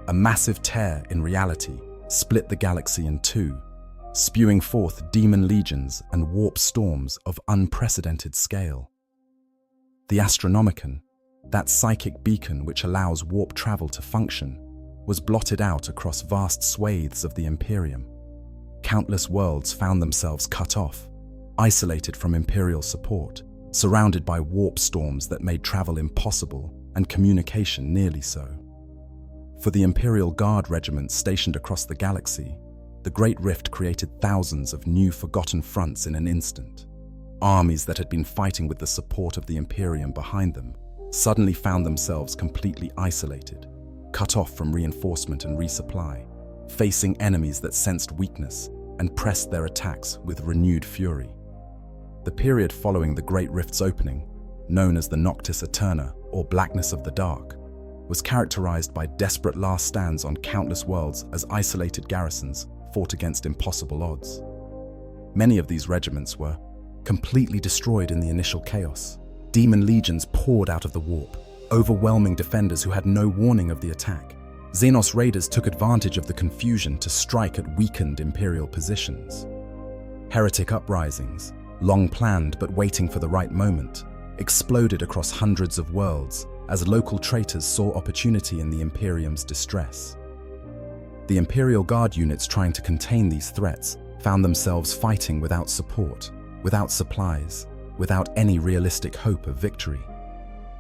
A massive tear in reality split the galaxy in two, spewing forth demon legions and warp storms of unprecedented scale. The Astronomicon, that psychic beacon which allows warp travel to function, was blotted out across vast swathes of the Imperium. Countless worlds found themselves cut off, isolated from Imperial support, surrounded by warp storms that made travel impossible and communication nearly so. For the Imperial Guard regiments stationed across the galaxy, the Great Rift created thousands of new forgotten fronts in an instant. Armies that had been fighting with the support of the Imperium behind them suddenly found themselves completely isolated, cut off from reinforcement and resupply, facing enemies that sensed weakness and pressed their attacks with renewed fury. The period following the Great Rift's opening, known as the Noctis Eterna or Blackness of the Dark, was characterized by desperate last stands on countless worlds as isolated garrisons fought against impossible odds. Many of these regiments were completely destroyed in the initial chaos. Demon legions poured out of the warp, overwhelming defenders who had no warning of the attack. Xenos raiders took advantage of the confusion to strike at weakened Imperial positions. Heretic uprisings, long planned but waiting for the right moment, exploded across hundreds of worlds as local traitors saw opportunity in the Imperium's distress. The Imperial Guard units trying to contain these threats found themselves fighting without support, without supplies, without any realistic hope of victory.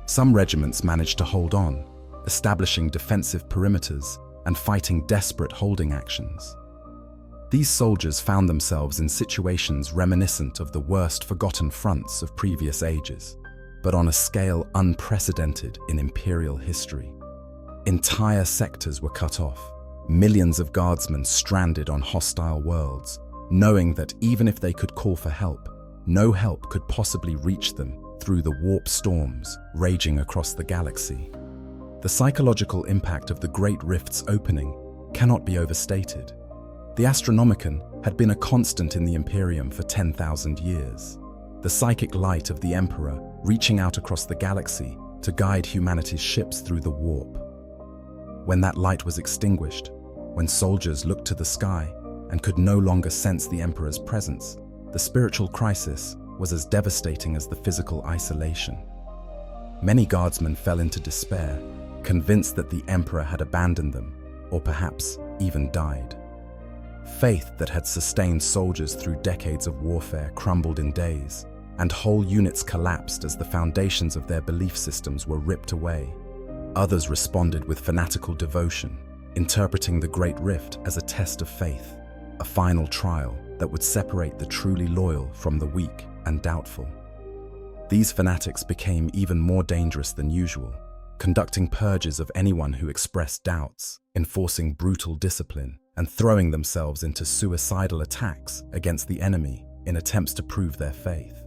Some regiments managed to hold on, establishing defensive perimeters and fighting desperate holding actions. These soldiers found themselves in situations reminiscent of the worst forgotten fronts of previous ages, but on a scale unprecedented in Imperial history. Entire sectors were cut off, millions of guardsmen stranded on hostile worlds, knowing that even if they could call for help, no help could possibly reach them through the warp storms raging across the galaxy. The psychological impact of the Great Rift's opening cannot be overstated. The Astronomicon had been a constant in the Imperium for 10,000 years, the psychic light of the Emperor reaching out across the galaxy to guide humanity's ships through the warp. When that light was extinguished, when soldiers looked to the sky and could no longer sense the Emperor's presence, the spiritual crisis was as devastating as the physical isolation. Many guardsmen fell into despair, convinced that the Emperor had abandoned them, or perhaps even died. Faith that had sustained soldiers through decades of warfare crumbled in days, and whole units collapsed as the foundations of their belief systems were ripped away. Others responded with fanatical devotion, interpreting the Great Rift as a test of faith, a final trial that would separate the truly loyal from the weak and doubtful. These fanatics became even more dangerous than usual, conducting purges of anyone who expressed doubts, enforcing brutal discipline, and throwing themselves into suicidal attacks against the enemy in attempts to prove their faith.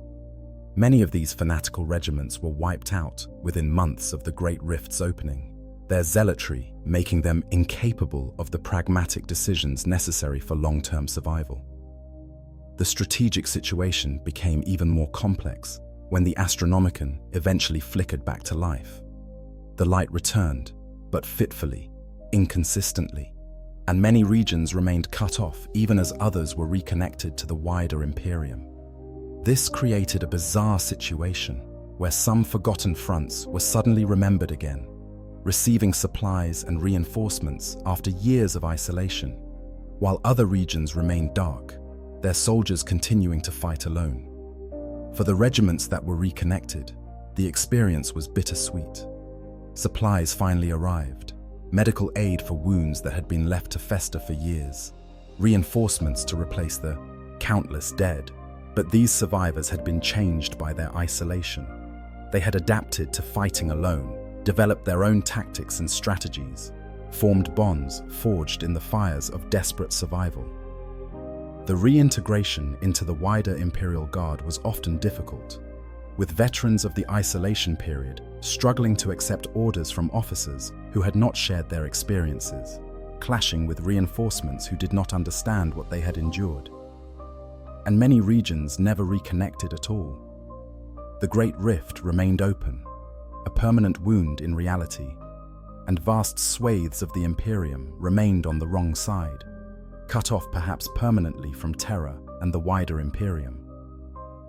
Many of these fanatical regiments were wiped out within months of the Great Rift's opening, their zealotry making them incapable of the pragmatic decisions necessary for long-term survival. The strategic situation became even more complex when the Astronomicon eventually flickered back to life. The light returned, but fitfully, inconsistently, and many regions remained cut off even as others were reconnected to the wider Imperium. This created a bizarre situation where some forgotten fronts were suddenly remembered again, receiving supplies and reinforcements after years of isolation, while other regions remained dark, their soldiers continuing to fight alone. For the regiments that were reconnected, the experience was bittersweet. Supplies finally arrived, medical aid for wounds that had been left to fester for years, reinforcements to replace the countless dead. But these survivors had been changed by their isolation. They had adapted to fighting alone, developed their own tactics and strategies, formed bonds forged in the fires of desperate survival. The reintegration into the wider Imperial Guard was often difficult, with veterans of the isolation period struggling to accept orders from officers who had not shared their experiences, clashing with reinforcements who did not understand what they had endured. And many regions never reconnected at all. The Great Rift remained open, a permanent wound in reality, and vast swathes of the Imperium remained on the wrong side, cut off perhaps permanently from Terra and the wider Imperium.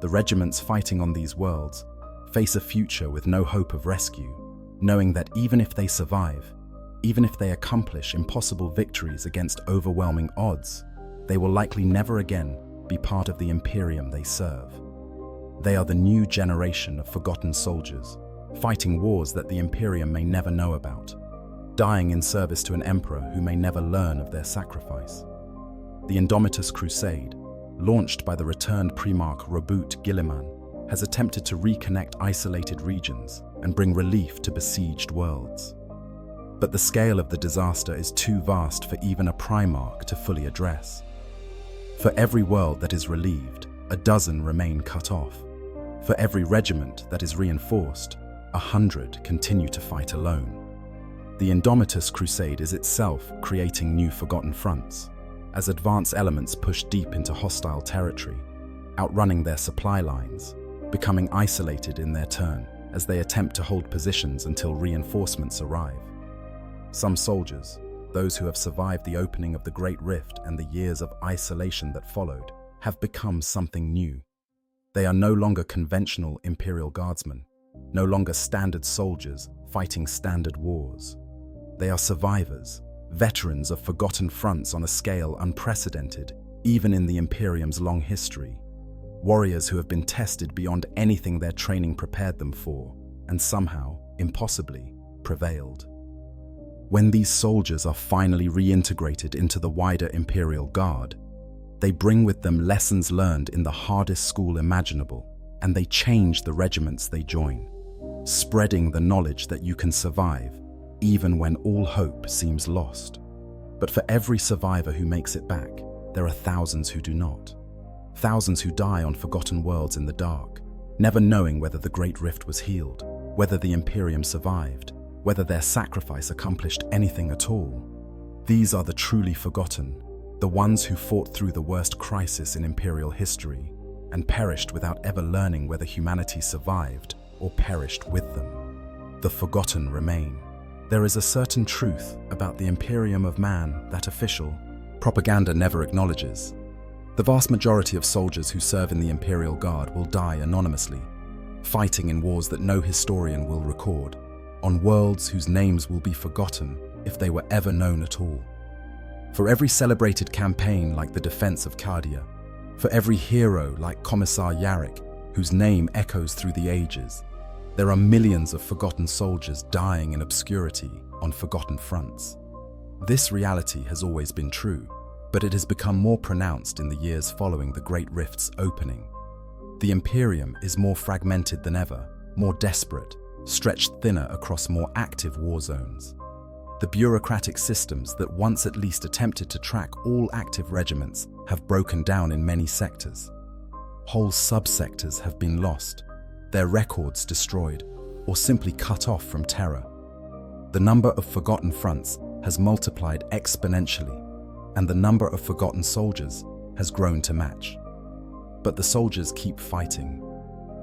The regiments fighting on these worlds face a future with no hope of rescue, knowing that even if they survive, even if they accomplish impossible victories against overwhelming odds, they will likely never again be part of the Imperium they serve. They are the new generation of forgotten soldiers, fighting wars that the Imperium may never know about, dying in service to an emperor who may never learn of their sacrifice. The Indomitus Crusade, launched by the returned Primarch Roboute Guilliman, has attempted to reconnect isolated regions and bring relief to besieged worlds. But the scale of the disaster is too vast for even a Primarch to fully address. For every world that is relieved, a dozen remain cut off. For every regiment that is reinforced, 100 continue to fight alone. The Indomitus Crusade is itself creating new forgotten fronts, as advanced elements push deep into hostile territory, outrunning their supply lines, becoming isolated in their turn as they attempt to hold positions until reinforcements arrive. Some soldiers, those who have survived the opening of the Great Rift and the years of isolation that followed, have become something new. They are no longer conventional Imperial Guardsmen, no longer standard soldiers fighting standard wars. They are survivors, veterans of forgotten fronts on a scale unprecedented, even in the Imperium's long history. Warriors who have been tested beyond anything their training prepared them for, and somehow, impossibly, prevailed. When these soldiers are finally reintegrated into the wider Imperial Guard, they bring with them lessons learned in the hardest school imaginable, and they change the regiments they join, spreading the knowledge that you can survive, even when all hope seems lost. But for every survivor who makes it back, there are thousands who do not. Thousands who die on forgotten worlds in the dark, never knowing whether the Great Rift was healed, whether the Imperium survived, whether their sacrifice accomplished anything at all. These are the truly forgotten, the ones who fought through the worst crisis in Imperial history and perished without ever learning whether humanity survived or perished with them. The forgotten remain. There is a certain truth about the Imperium of man that official propaganda never acknowledges. The vast majority of soldiers who serve in the Imperial Guard will die anonymously, fighting in wars that no historian will record, on worlds whose names will be forgotten if they were ever known at all. For every celebrated campaign like the defense of Cardia, for every hero like Commissar Yarrick, whose name echoes through the ages, there are millions of forgotten soldiers dying in obscurity on forgotten fronts. This reality has always been true, but it has become more pronounced in the years following the Great Rift's opening. The Imperium is more fragmented than ever, more desperate, stretched thinner across more active war zones. The bureaucratic systems that once at least attempted to track all active regiments have broken down in many sectors. Whole subsectors have been lost, their records destroyed, or simply cut off from terror. The number of forgotten fronts has multiplied exponentially, and the number of forgotten soldiers has grown to match. But the soldiers keep fighting.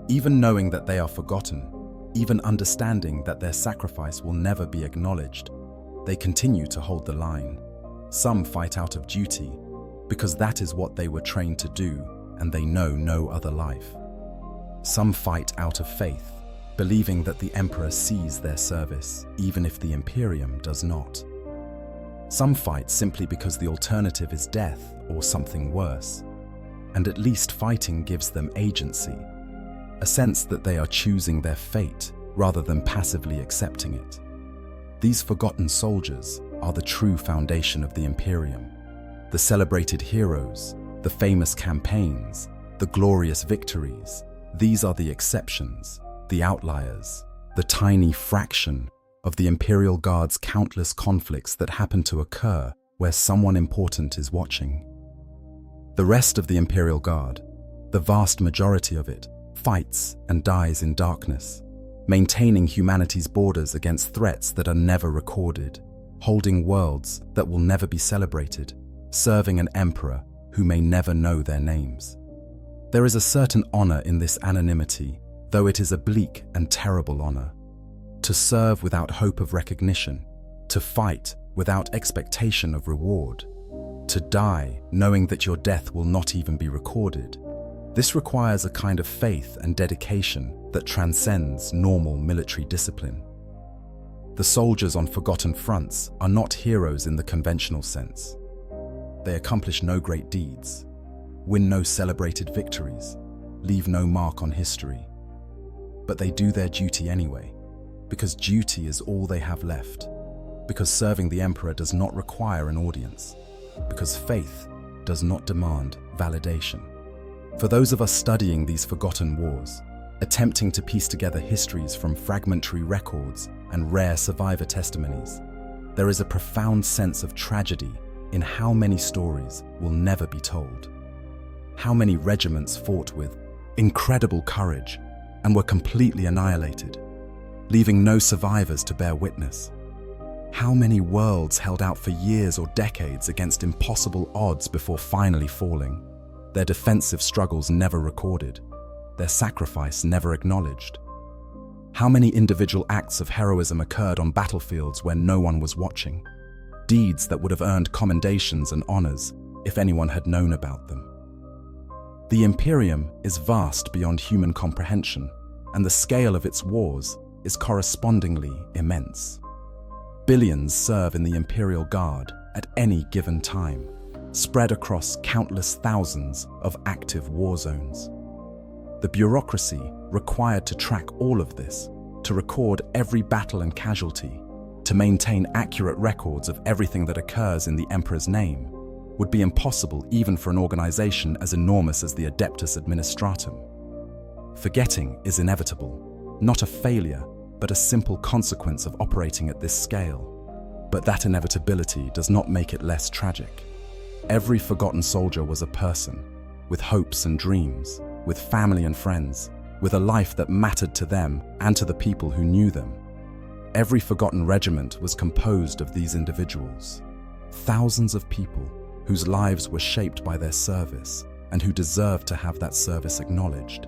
Even knowing that they are forgotten, even understanding that their sacrifice will never be acknowledged, they continue to hold the line. Some fight out of duty, because that is what they were trained to do, and they know no other life. Some fight out of faith, believing that the Emperor sees their service, even if the Imperium does not. Some fight simply because the alternative is death or something worse, and at least fighting gives them agency, a sense that they are choosing their fate rather than passively accepting it. These forgotten soldiers are the true foundation of the Imperium. The celebrated heroes, the famous campaigns, the glorious victories, these are the exceptions, the outliers, the tiny fraction of the Imperial Guard's countless conflicts that happen to occur where someone important is watching. The rest of the Imperial Guard, the vast majority of it, fights and dies in darkness, maintaining humanity's borders against threats that are never recorded, holding worlds that will never be celebrated, serving an emperor who may never know their names. There is a certain honor in this anonymity, though it is a bleak and terrible honor. To serve without hope of recognition, to fight without expectation of reward, to die knowing that your death will not even be recorded. This requires a kind of faith and dedication that transcends normal military discipline. The soldiers on forgotten fronts are not heroes in the conventional sense. They accomplish no great deeds, win no celebrated victories, leave no mark on history. But they do their duty anyway, because duty is all they have left, because serving the Emperor does not require an audience, because faith does not demand validation. For those of us studying these forgotten wars, attempting to piece together histories from fragmentary records and rare survivor testimonies, there is a profound sense of tragedy in how many stories will never be told. How many regiments fought with incredible courage and were completely annihilated, leaving no survivors to bear witness. How many worlds held out for years or decades against impossible odds before finally falling, their defensive struggles never recorded, their sacrifice never acknowledged. How many individual acts of heroism occurred on battlefields where no one was watching, deeds that would have earned commendations and honors if anyone had known about them. The Imperium is vast beyond human comprehension, and the scale of its wars is correspondingly immense. Billions serve in the Imperial Guard at any given time, spread across countless thousands of active war zones. The bureaucracy required to track all of this, to record every battle and casualty, to maintain accurate records of everything that occurs in the Emperor's name, would be impossible even for an organization as enormous as the Adeptus Administratum. Forgetting is inevitable, not a failure, but a simple consequence of operating at this scale. But that inevitability does not make it less tragic. Every forgotten soldier was a person, with hopes and dreams, with family and friends, with a life that mattered to them and to the people who knew them. Every forgotten regiment was composed of these individuals, thousands of people whose lives were shaped by their service and who deserved to have that service acknowledged.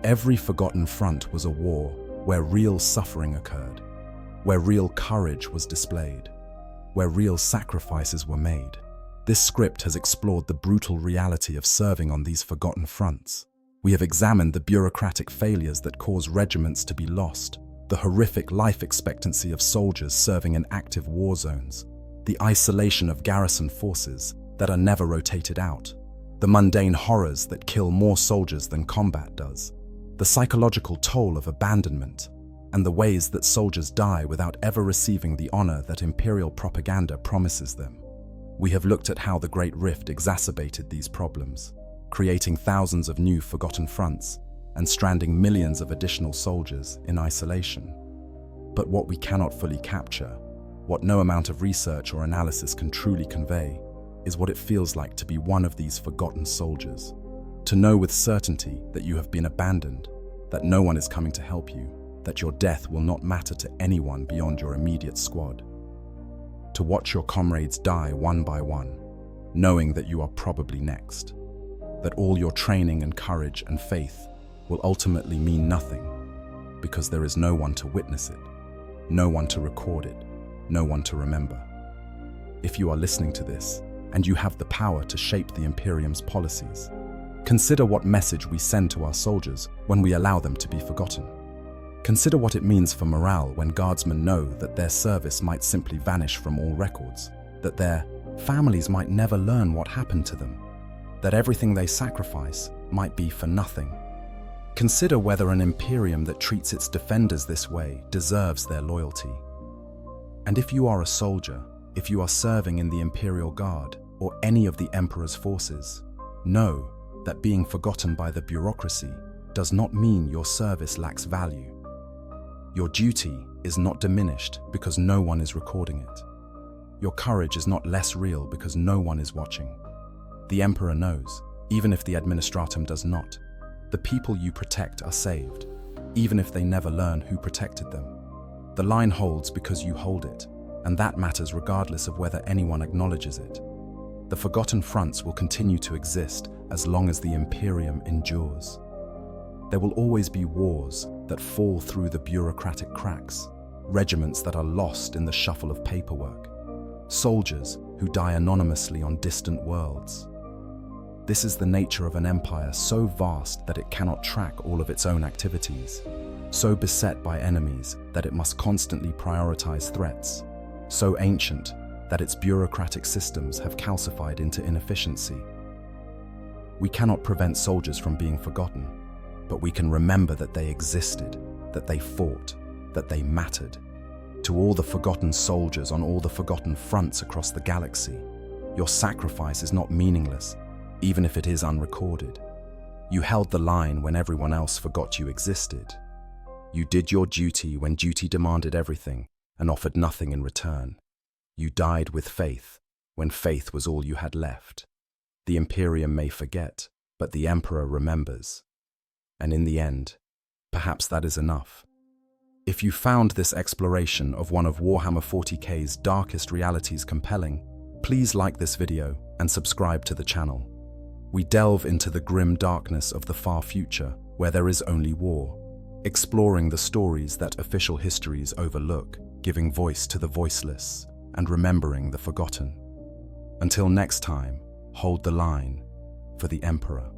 Every forgotten front was a war where real suffering occurred, where real courage was displayed, where real sacrifices were made. This script has explored the brutal reality of serving on these forgotten fronts. We have examined the bureaucratic failures that cause regiments to be lost, the horrific life expectancy of soldiers serving in active war zones, the isolation of garrison forces that are never rotated out, the mundane horrors that kill more soldiers than combat does, the psychological toll of abandonment, and the ways that soldiers die without ever receiving the honor that imperial propaganda promises them. We have looked at how the Great Rift exacerbated these problems, creating thousands of new forgotten fronts and stranding millions of additional soldiers in isolation. But what we cannot fully capture, what no amount of research or analysis can truly convey, is what it feels like to be one of these forgotten soldiers. To know with certainty that you have been abandoned, that no one is coming to help you, that your death will not matter to anyone beyond your immediate squad. To watch your comrades die one by one, knowing that you are probably next, that all your training and courage and faith will ultimately mean nothing because there is no one to witness it, no one to record it, no one to remember. If you are listening to this and you have the power to shape the Imperium's policies, consider what message we send to our soldiers when we allow them to be forgotten. Consider what it means for morale when guardsmen know that their service might simply vanish from all records, that their families might never learn what happened to them, that everything they sacrifice might be for nothing. Consider whether an Imperium that treats its defenders this way deserves their loyalty. And if you are a soldier, if you are serving in the Imperial Guard or any of the Emperor's forces, know that being forgotten by the bureaucracy does not mean your service lacks value. Your duty is not diminished because no one is recording it. Your courage is not less real because no one is watching. The Emperor knows, even if the Administratum does not. The people you protect are saved, even if they never learn who protected them. The line holds because you hold it, and that matters regardless of whether anyone acknowledges it. The forgotten fronts will continue to exist as long as the Imperium endures. There will always be wars that fall through the bureaucratic cracks, regiments that are lost in the shuffle of paperwork, soldiers who die anonymously on distant worlds. This is the nature of an empire so vast that it cannot track all of its own activities, so beset by enemies that it must constantly prioritize threats, so ancient that its bureaucratic systems have calcified into inefficiency. We cannot prevent soldiers from being forgotten, but we can remember that they existed, that they fought, that they mattered. To all the forgotten soldiers on all the forgotten fronts across the galaxy, your sacrifice is not meaningless, even if it is unrecorded. You held the line when everyone else forgot you existed. You did your duty when duty demanded everything and offered nothing in return. You died with faith when faith was all you had left. The Imperium may forget, but the Emperor remembers. And in the end, perhaps that is enough. If you found this exploration of one of Warhammer 40k's darkest realities compelling, please like this video and subscribe to the channel. We delve into the grim darkness of the far future where there is only war, exploring the stories that official histories overlook, giving voice to the voiceless, and remembering the forgotten. Until next time, hold the line for the Emperor.